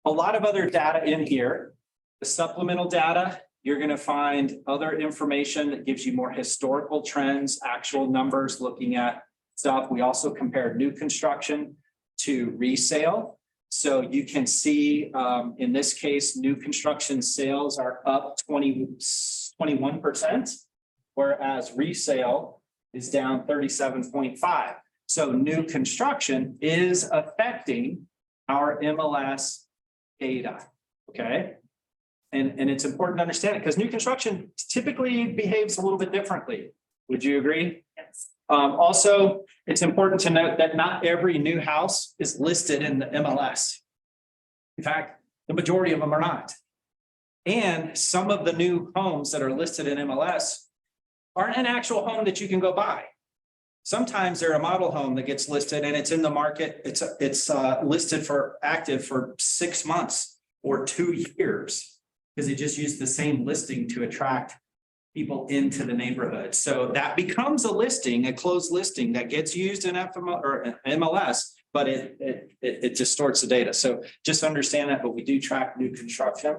a lot of other data in here. The supplemental data, you're going to find other information that gives you more historical trends, actual numbers, looking at stuff. We also compared new construction to resale. So you can see in this case, new construction sales are up 21%, whereas resale is down 37.5. So new construction is affecting our MLS data, okay? And it's important to understand it because new construction typically behaves a little bit differently. Would you agree? Yes. Also, it's important to note that not every new house is listed in the MLS. In fact, the majority of them are not. And some of the new homes that are listed in MLS aren't an actual home that you can go buy. Sometimes they're a model home that gets listed and it's in the market. It's listed for active for 6 months or 2 years because they just use the same listing to attract people into the neighborhood. So that becomes a listing, a closed listing that gets used in FML or MLS, but it distorts the data. So just understand that, but we do track new construction.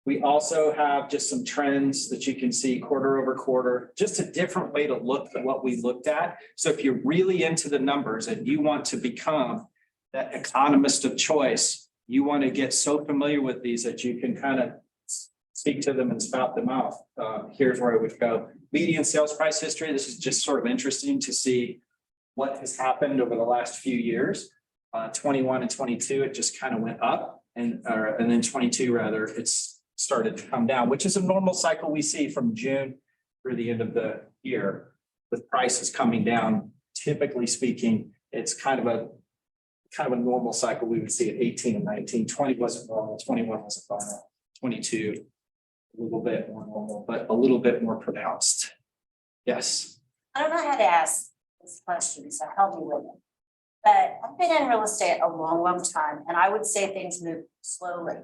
We also have just some trends that you can see quarter over quarter, just a different way to look at what we looked at. So if you're really into the numbers and you want to become that economist of choice, you want to get so familiar with these that you can kind of speak to them and spout them out. Here's where I would go. Median sales price history. This is just sort of interesting to see what has happened over the last few years. 21 and 22, it just kind of went up, and then 22 rather, it's started to come down, which is a normal cycle we see from June through the end of the year with prices coming down. Typically speaking, it's kind of a normal cycle we would see at 18 and 19. 20 wasn't normal, 21 wasn't normal, 22 a little bit more normal, but a little bit more pronounced. Yes. I don't know how to ask this question, so help me with it. But I've been in real estate a long, long time, and I would say things move slowly.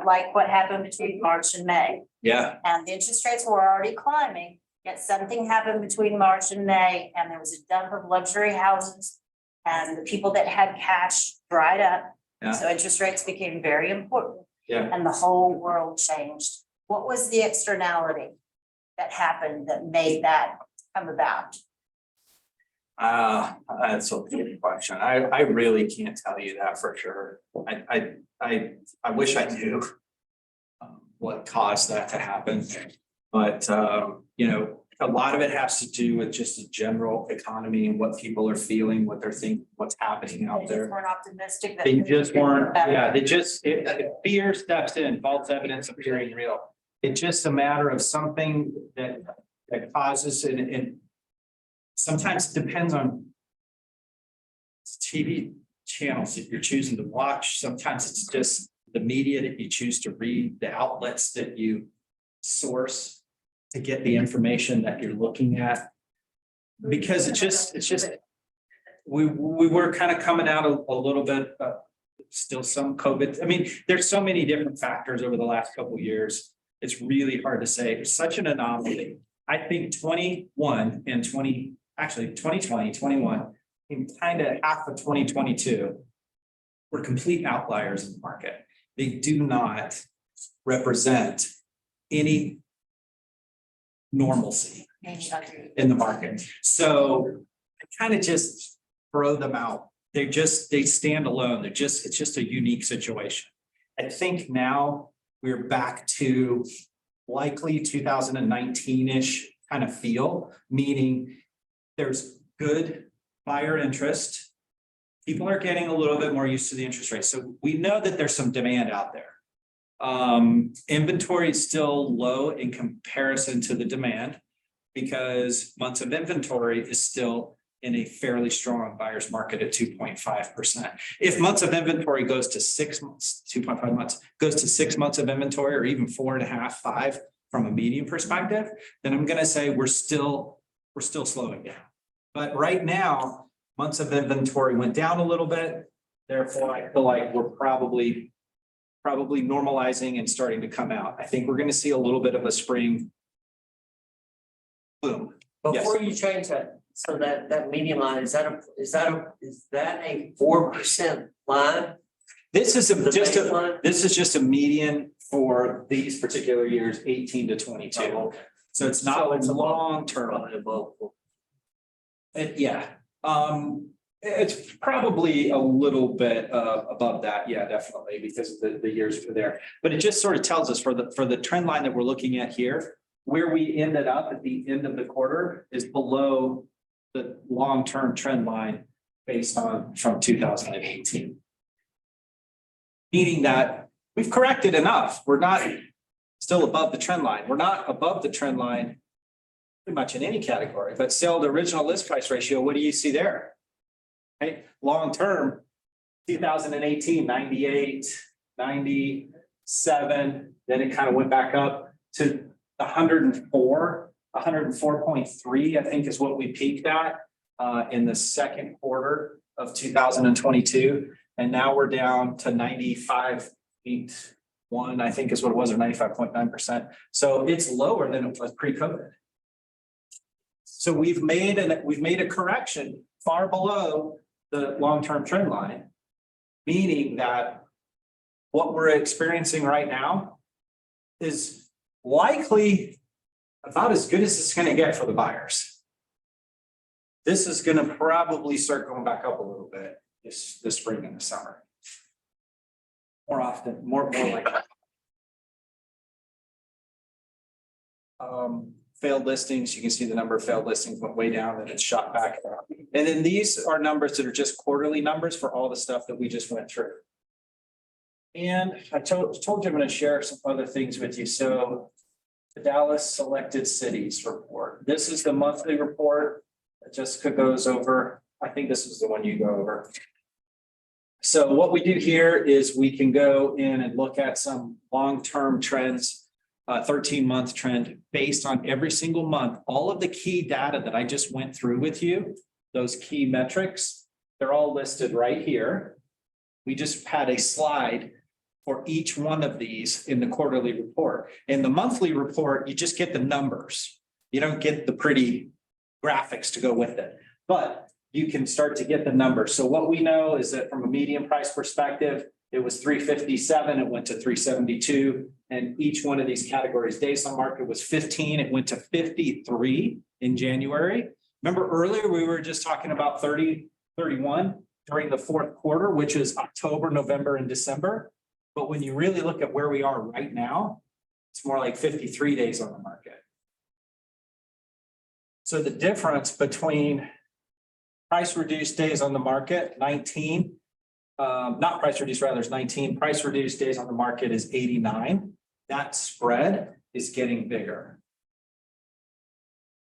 Like what happened between March and May. Yeah. And the interest rates were already climbing, yet something happened between March and May, and there was a dump of luxury houses. And the people that had cash dried up. Yeah. So interest rates became very important. Yeah. And the whole world changed. What was the externality that happened that made that come about? That's a good question. I really can't tell you that for sure. I wish I knew what caused that to happen. But you know, a lot of it has to do with just the general economy and what people are feeling, what they're thinking, what's happening out They there. just weren't optimistic. They just weren't, yeah, fear steps in, false evidence appearing real. It's just a matter of something that causes and sometimes it depends on TV channels that you're choosing to watch. Sometimes it's just the media that you choose to read, the outlets that you source to get the information that you're looking at. Because it's just, we were kind of coming out a little bit, still some COVID. I mean, there's so many different factors over the last couple of years. It's really hard to say. It's such an anomaly. I think 21 and 2020, 21, and kind of half of 2022 were complete outliers in the market. They do not represent any normalcy in the market. So I kind of just throw them out. They stand alone. It's just a unique situation. I think now we're back to likely 2019-ish kind of feel, meaning there's good buyer interest. People are getting a little bit more used to the interest rate. So we know that there's some demand out there. Inventory is still low in comparison to the demand because months of inventory is still in a fairly strong buyer's market at 2.5%. If months of inventory goes to 6 months, 2.5 months, goes to 6 months of inventory, or even 4.5, 5 from a median perspective, then I'm gonna say we're still slowing down. But right now, months of inventory went down a little bit. Therefore, I feel like we're probably normalizing and starting to come out. I think we're gonna see a little bit of a spring boom. Before you change that, so that median line, is that a 4% line? This is The just baseline? this is just a median for these particular years, 18 to 22. Oh, okay. So it's not So it's long term. Probably above. Yeah, it's probably a little bit above that. Yeah, definitely, because the years are there. But it just sort of tells us for the trend line that we're looking at here, where we ended up at the end of the quarter is below the long-term trend line based on from 2018. Meaning that we've corrected enough. We're not still above the trend line. We're not above the trend line pretty much in any category, but sale to original list price ratio, what do you see there? Right, long-term, 2018, 98, 97, then it kind of went back up to 104, 104.3, I think is what we peaked at in the second quarter of 2022. And now we're down to 95.1, I think is what it was, or 95.9%. So it's lower than it was pre-COVID. So we've made a correction far below the long-term trend line, meaning that what we're experiencing right now is likely about as good as it's going to get for the buyers. This is going to probably start going back up a little bit this spring and the summer. More often, more like that. Failed listings, you can see the number of failed listings went way down and it's shot back up. And then these are numbers that are just quarterly numbers for all the stuff that we just went through. And I told you I'm going to share some other things with you. So the Dallas Selected Cities report. This is the monthly report that Jessica goes over. I think this is the one you go over. So what we do here is we can go in and look at some long-term trends, 13-month trend based on every single month. All of the key data that I just went through with you, those key metrics, they're all listed right here. We just had a slide for each one of these in the quarterly report. In the monthly report, you just get the numbers. You don't get the pretty graphics to go with it, but you can start to get the numbers. So what we know is that from a median price perspective, it was 357, it went to 372. And each one of these categories, days on market was 15, it went to 53 in January. Remember earlier, we were just talking about 30, 31 during the fourth quarter, which is October, November, and December. But when you really look at where we are right now, it's more like 53 days on the market. So the difference between price reduced days on the market, 19, not price reduced, rather is 19, price reduced days on the market is 89. That spread is getting bigger.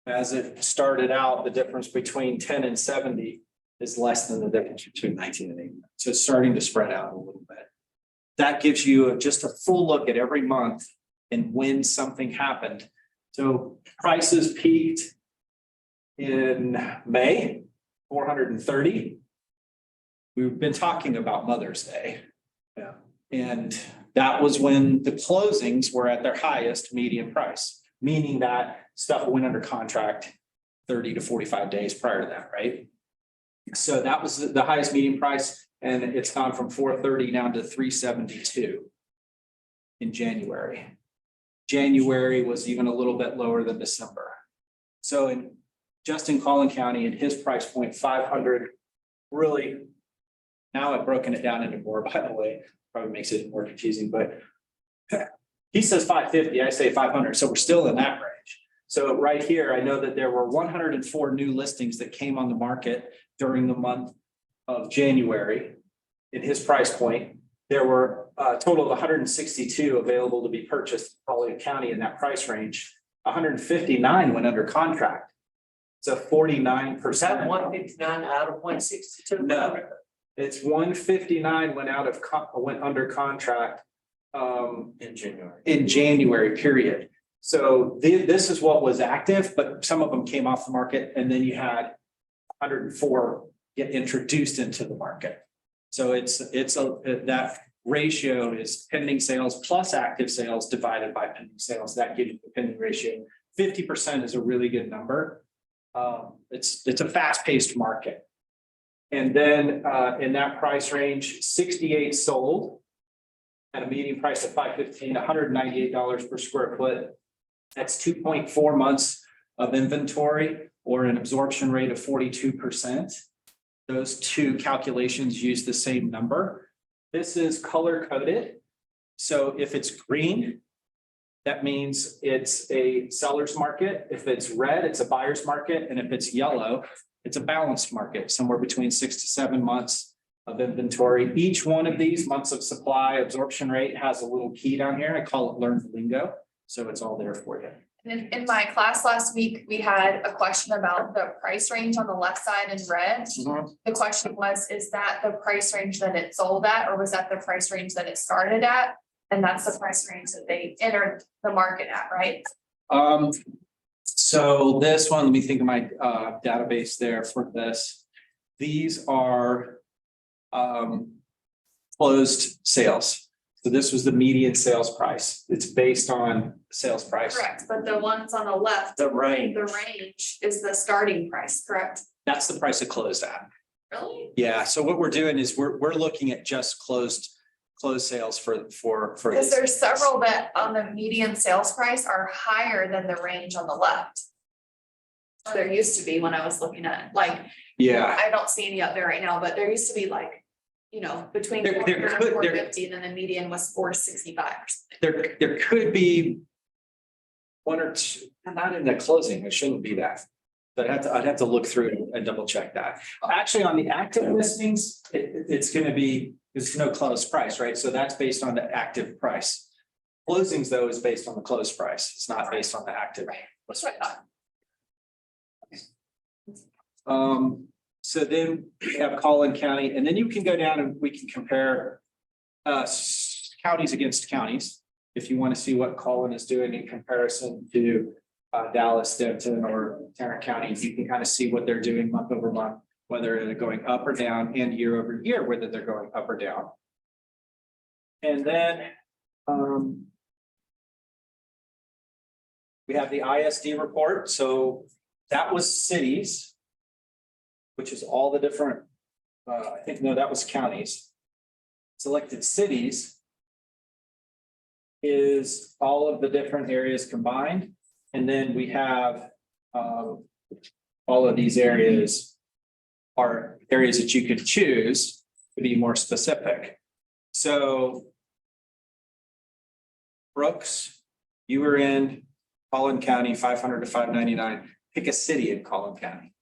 As it started out, the difference between 10 and 70 is less than the difference between 19 and 89. So it's starting to spread out a little bit. That gives you just a full look at every month and when something happened. So prices peaked in May, 430. We've been talking about Mother's Day. Yeah. And that was when the closings were at their highest median price, meaning that stuff went under contract 30 to 45 days prior to that, right? So that was the highest median price, and it's gone from 430 down to 372 in January. January was even a little bit lower than December. So in just in Collin County, at his price point, 500, really, now I've broken it down into more, by the way, probably makes it more confusing, but he says 550, I say 500. So we're still in that range. So right here, I know that there were 104 new listings that came on the market during the month of January. At his price point, there were a total of 162 available to be purchased in Collier County in that price range. 159 went under contract. So 49%. Is that 159 out of 162? No, it's 159 went under contract In January. in January, period. So this is what was active, but some of them came off the market, and then you had 104 get introduced into the market. So that ratio is pending sales plus active sales divided by pending sales. That gives you the pending ratio. 50% is a really good number. It's a fast-paced market. And then in that price range, 68 sold at a median price of $515, $198 per square foot. That's 2.4 months of inventory or an absorption rate of 42%. Those two calculations use the same number. This is color coded. So if it's green, that means it's a seller's market. If it's red, it's a buyer's market. And if it's yellow, it's a balanced market, somewhere between 6 to 7 months of inventory. Each one of these months of supply absorption rate has a little key down here. I call it learn the lingo. So it's all there for you. In my class last week, we had a question about the price range on the left side in red. The question was, is that the price range that it sold at, or was that the price range that it started at? And that's the price range that they entered the market at, right? So this one, let me think of my database there for this. These are closed sales. So this was the median sales price. It's based on sales price. Correct, but the ones on the left, The range. the range is the starting price, correct? That's the price it closed at. Really? Yeah, so what we're doing is we're looking at just closed sales for Because this. there's several that on the median sales price are higher than the range on the left. Or there used to be when I was looking at it, like, Yeah, I don't see any up there right now, but there used to be like, between There 400 and could- 450, and then the median was 465 or something. there could be one or two, not in the closing, it shouldn't be that. But I'd have to look through and double check that. Actually, on the active listings, there's no closed price, right? So that's based on the active price. Closings, though, is based on the closed price. It's not based on the active. Right. That's what I thought. So then we have Collin County, and then you can go down and we can compare counties against counties. If you want to see what Collin is doing in comparison to Dallas, Denton, or Tarrant counties, you can kind of see what they're doing month over month, whether they're going up or down, and year over year, whether they're going up or down. And then we have the ISD report. So that was cities, which is all the different, that was counties. Selected cities is all of the different areas combined. And then we have all of these areas are areas that you could choose to be more specific. So Brooks, you were in Collin County, 500 to 599. Pick a city in Collin County.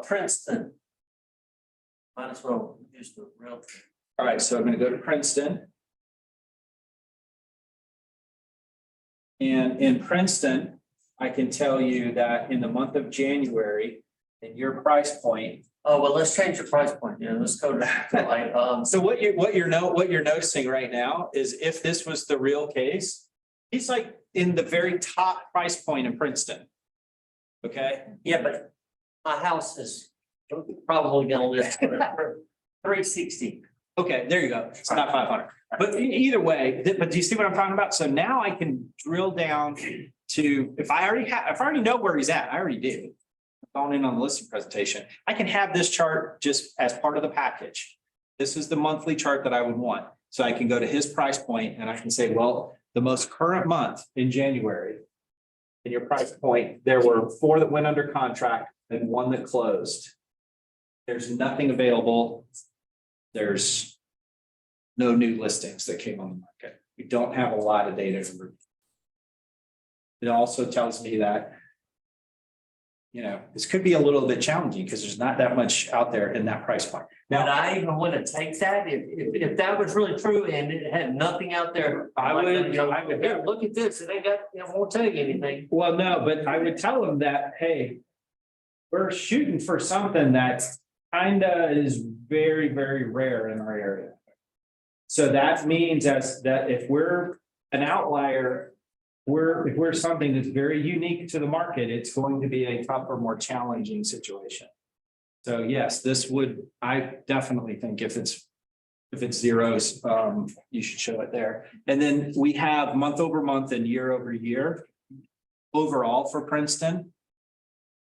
Princeton. Might as well use the real. All right, so I'm going to go to Princeton. And in Princeton, I can tell you that in the month of January, in your price point. Oh, well, let's change the price point. Yeah, let's go to So what you're noticing right now is if this was the real case, he's like in the very top price point in Princeton. Okay. yeah, but my house is probably gonna list for 360. Okay, there you go. It's not 500, but either way, but do you see what I'm talking about? So now I can drill down to, if I already know where he's at, I already do. Phone in on the listing presentation. I can have this chart just as part of the package. This is the monthly chart that I would want. So I can go to his price point and I can say, well, the most current month in January, in your price point, there were 4 that went under contract and 1 that closed. There's nothing available. There's no new listings that came on the market. We don't have a lot of data to review. It also tells me that you know, this could be a little bit challenging because there's not that much out there in that price point. But Now, I even want to take that, if that was really true and it had nothing out there. I would- Here, look at this, it ain't got, it won't tell you anything. well, no, but I would tell them that, hey, we're shooting for something that kinda is very, very rare in our area. So that means that if we're an outlier, if we're something that's very unique to the market, it's going to be a tougher, more challenging situation. So yes, this would, I definitely think if it's zeros, you should show it there. And then we have month over month and year over year. Overall for Princeton.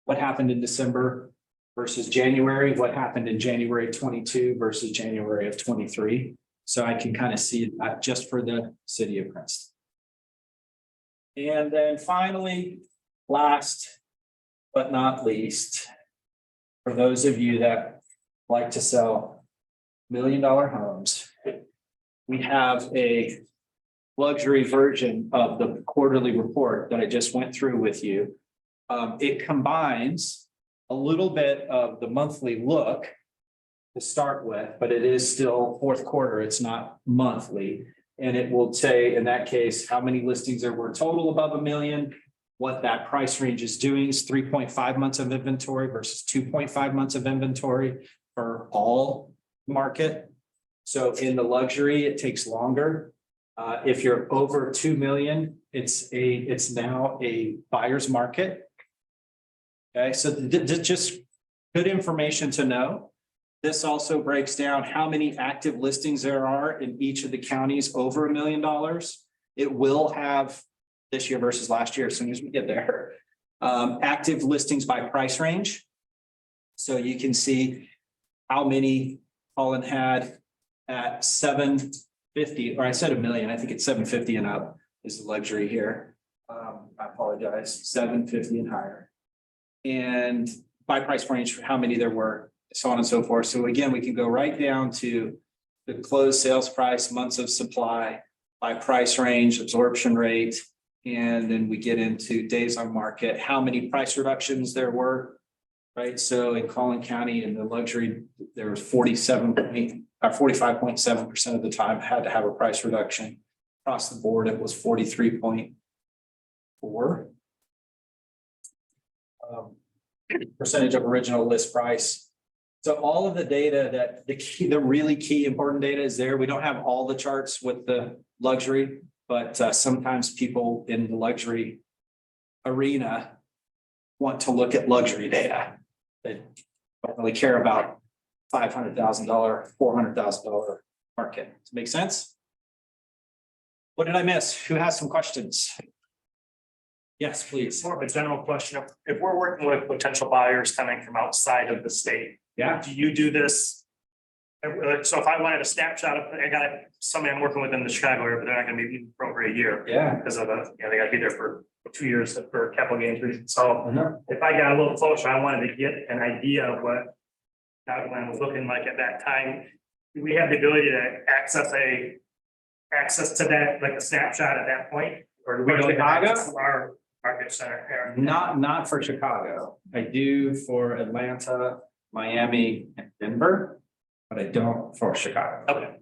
What happened in December versus January, what happened in January 22 versus January of 23. So I can kind of see that just for the city of Princeton. And then finally, last but not least, for those of you that like to sell $1 million homes, we have a luxury version of the quarterly report that I just went through with you. It combines a little bit of the monthly look to start with, but it is still fourth quarter. It's not monthly. And it will say, in that case, how many listings there were total above $1 million, what that price range is doing is 3.5 months of inventory versus 2.5 months of inventory for all market. So in the luxury, it takes longer. If you're over 2 million, it's now a buyer's market. Okay, so just good information to know. This also breaks down how many active listings there are in each of the counties over $1 million. It will have this year versus last year as soon as we get there. Active listings by price range. So you can how many Colin had at 750, or I said $1 million, I think it's 750 and up is the luxury here. I apologize, 750 and higher. And by price range, how many there were, so on and so forth. So again, we can go right down to the closed sales price, months of supply, by price range, absorption rate, and then we get into days on market, how many price reductions there were, right? So in Collin County in the luxury, there was 45.7% of the time had to have a price reduction. Across the board, it was 43.4%. Percentage of original list price. So all of the data that the really key important data is there. We don't have all the charts with the luxury, but sometimes people in the luxury arena want to look at luxury data. They don't really care about $500,000, $400,000 market. Does it make sense? What did I miss? Who has some questions? Yes, please. More of a general question. If we're working with potential buyers coming from outside of the state, Yeah. do you do this? So if I wanted a snapshot of, I got somebody I'm working with in the Chicago area, but they're not gonna be for over a year. Yeah. Because of they gotta be there for 2 years for capital gains reasons. So if I got a little closer, I wanted to get an idea of what that one was looking like at that time. Do we have the ability to access to that, like a snapshot at that point? Or do we go to our market center here? Not for Chicago. I do for Atlanta, Miami, and Denver, but I don't for Chicago. Okay.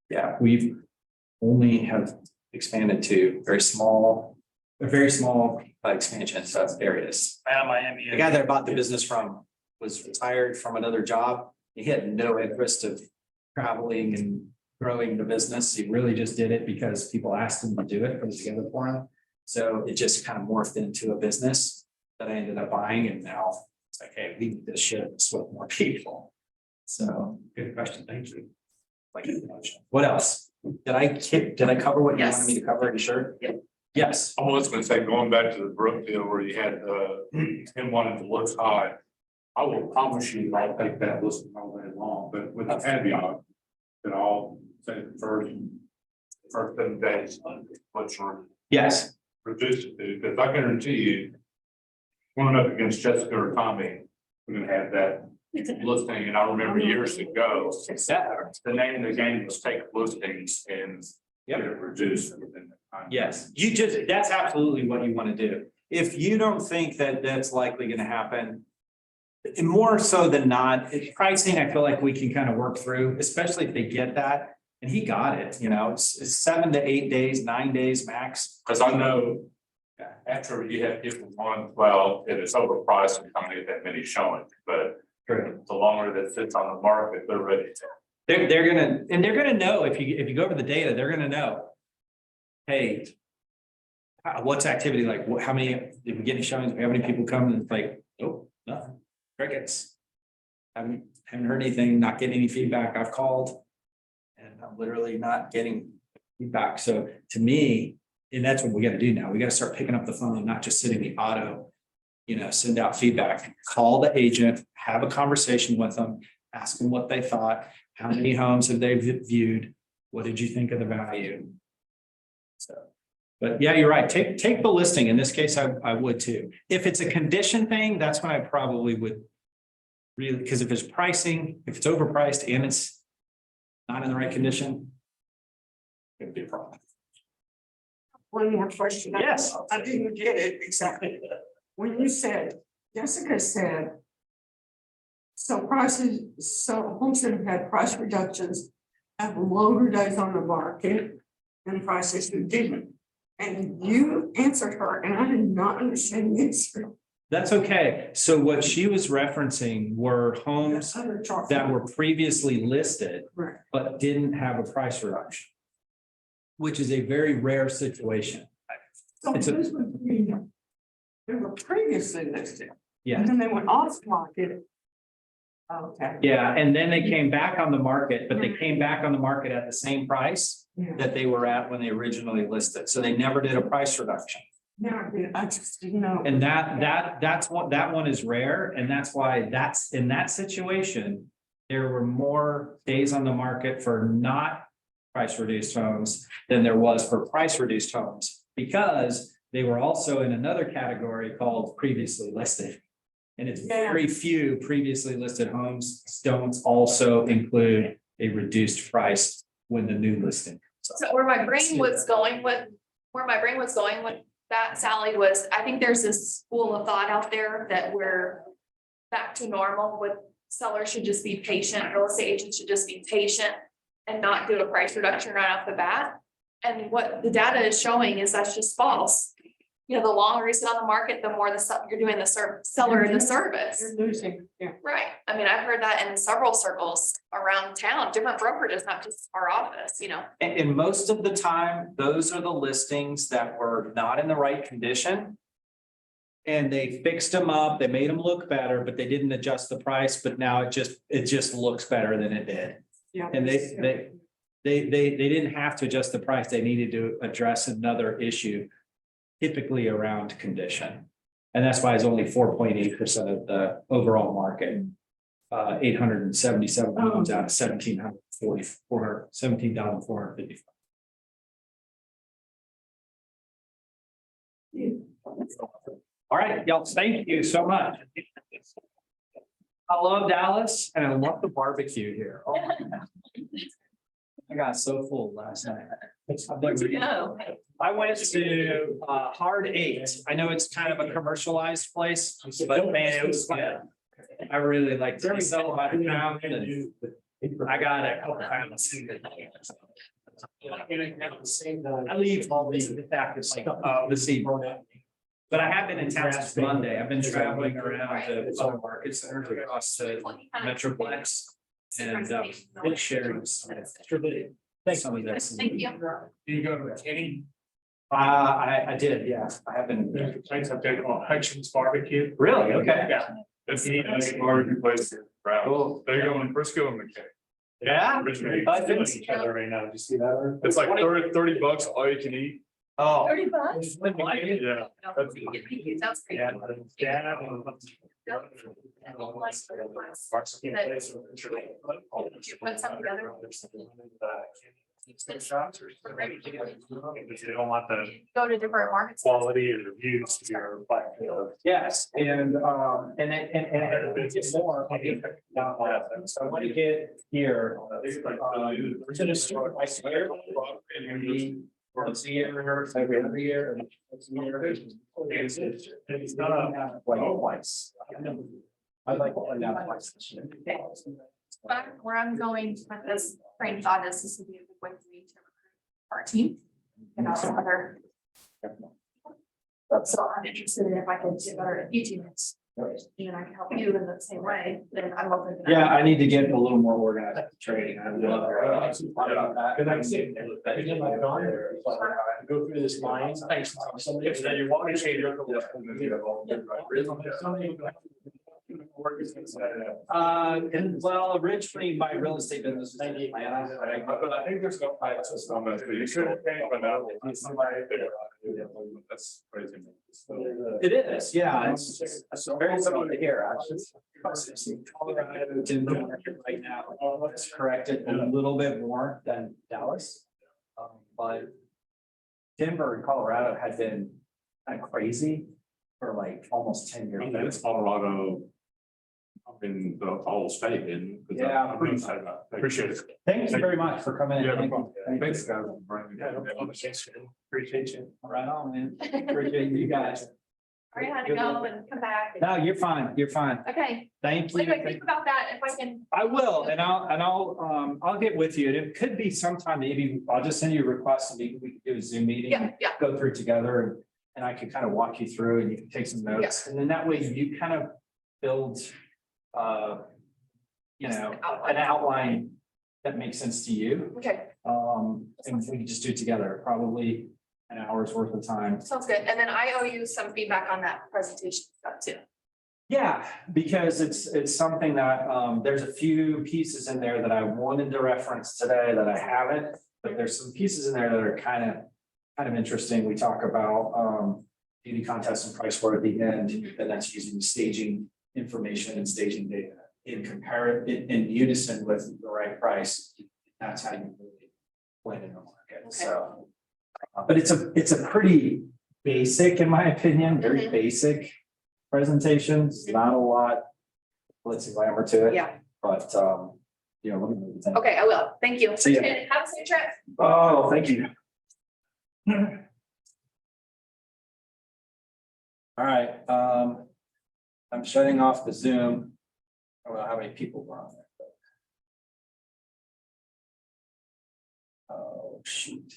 Yeah, we've only have expanded to very small expansion areas. Miami. The guy that I bought the business from was retired from another job. He had no interest of traveling and growing the business. He really just did it because people asked him to do it, put it together for him. So it just kind of morphed into a business that I ended up buying, and now it's like, hey, we need to share this with more people. So good question. Thank you. Like, what else? Did I cover what you wanted me to cover? Are you sure? Yep. Yes. I was gonna say, going back to the Brookfield where you had him wanting to look high. I will promise you, I'll take that listing all day long, but with a caveat. That I'll say the first 7 days, what's Yes. reduce it to, because I guarantee you. Going up against Jessica or Tommy, we're gonna have that listing, and I remember years ago. The name of the game was take listings and get it reduced within the time. Yes, that's absolutely what you want to do. if you don't think that that's likely gonna happen. And more so than not, pricing, I feel like we can kind of work through, especially if they get that. And he got it, you know, it's 7 to 8 days, 9 days max. Cause I know after you have people on, well, if it's overpriced, we can't get that many showing, but the longer that sits on the market, they're ready to. They're gonna know, if you go over the data, they're gonna know. Hey. What's activity like? How many, did we get any showings? How many people come? And it's like, oh, nothing, crickets. Haven't heard anything, not getting any feedback. I've called. And I'm literally not getting feedback. So to me, and that's what we gotta do now. We gotta start picking up the phone and not just sitting the auto. You know, send out feedback, call the agent, have a conversation with them, ask them what they thought. How many homes have they viewed? What did you think of the value? So, but yeah, you're right. Take the listing. In this case, I would too. If it's a condition thing, that's when I probably would really, because if it's pricing, if it's overpriced and it's not in the right condition, it'd be a problem. One more question. Yes. I didn't get it exactly. When you said, Jessica said. So homes that have had price reductions have longer days on the market than prices who didn't. And you answered her and I did not understand the answer. That's okay. So what she was referencing were homes that were previously listed, Right. but didn't have a price reduction. Which is a very rare situation. So It's a- this would be, they were previously listed. Yeah. And then they went off market. Okay. Yeah, and then they came back on the market, but they came back on the market at the same price Yeah. that they were at when they originally listed. So they never did a price reduction. Now, I just didn't know. And that's what, that one is rare. And that's why that's in that situation, there were more days on the market for not price reduced homes than there was for price reduced homes, because they were also in another category called previously listed. And it's very few previously listed homes don't also include a reduced price when the new listing. So where my brain was going with that, Sally, was, I think there's this school of thought out there that we're back to normal with sellers should just be patient, real estate agents should just be patient and not do a price reduction right off the bat. And what the data is showing is that's just false. You know, the longer you sit on the market, the more you're doing the seller the service. You're losing, yeah. Right. I mean, I've heard that in several circles around town, different brokerages, not just our office, you know. And most of the time, those are the listings that were not in the right condition. And they fixed them up, they made them look better, but they didn't adjust the price, but now it just looks better than it did. Yeah. And they didn't have to adjust the price, they needed to address another issue. Typically around condition. And that's why it's only 4.8% of the overall market. 877 homes out of 1,744, 17,455. All right, y'all, thank you so much. I love Dallas and I love the barbecue here. Oh my God. I got so full last night. Where'd you go? I went to Hard Eight. I know it's kind of a commercialized place, but man, it was good. I really liked it. So I found and I got a couple pounds. I leave all these after this evening. But I have been in town since Monday. I've been traveling around to other market centers across the Metroplex. And been sharing some of this. Thank you. Do you go to Kenny? I did, yeah. I have been. There's a place up there called Hutchins Barbecue. Really? Okay. Yeah. It's a nice barbecue place here, right? Cool. They're going Frisco and McKay. Yeah. Richmond. I didn't- Each other right now. Did you see that? It's like $30 all you can eat. Oh. $30? Yeah. Sounds great. Yeah. Put some together. They don't want the Go to different markets. quality and reviews to be reflected. Yes, and it's more. So I want to get here. To the store, I swear. Once a year, every other year. It's not like twice. I'd like to find out twice this year. But where I'm going with this train of thought is this would be a good way for me to recruit our team. And also other. So I'm interested in if I can do better at teaching this. And I can help you in the same way, then I'm open. to that. Yeah, I need to get a little more organized with training. I would love that. Good, I see. Go through this line. Thanks. Somebody. If you want to change your. Well, originally my real estate business was in Atlanta. But I think there's no fight system that you should pay, but now it's somebody there. That's crazy. It is, yeah, it's very similar to here, actually. Colorado, Denver market right now, it's corrected a little bit more than Dallas. But Denver and Colorado had been kind of crazy for like almost 10 years. It's Colorado. In the whole state, and. Yeah, pretty much. Appreciate it. Thank you very much for coming in. Yeah, no Thank you. problem. Thanks, guys. Appreciate you. Right on, man. Appreciate you guys. I had to go and come back. No, you're fine. You're fine. Okay, Thank you. what do I think about that? If I can, I will, and I'll get with you. And it could be sometime, maybe I'll just send you a request and we can do a Zoom meeting. yeah, Go through it together and I can kind of walk you through and you can take some notes. And then that way you kind of build, an outline that makes sense to you. okay, And we can just do it together, probably an hour's worth of time. sounds good. And then I owe you some feedback on that presentation stuff too. Yeah, because it's something that, there's a few pieces in there that I wanted to reference today that I haven't, but there's some pieces in there that are kind of interesting. We talk about, beauty contest and price war at the end, and that's using staging information and staging data in unison with the right price. That's how you really win in the market, so. But it's a pretty basic, in my opinion, very basic presentations, not a lot. Let's see, glamour to it. Yeah. But, let me know what you think. Okay, I will. Thank you. See ya. Appreciate it. Have a safe trip. Oh, thank you. All right, I'm shutting off the Zoom. I don't know how many people were on there. But... Oh, shoot.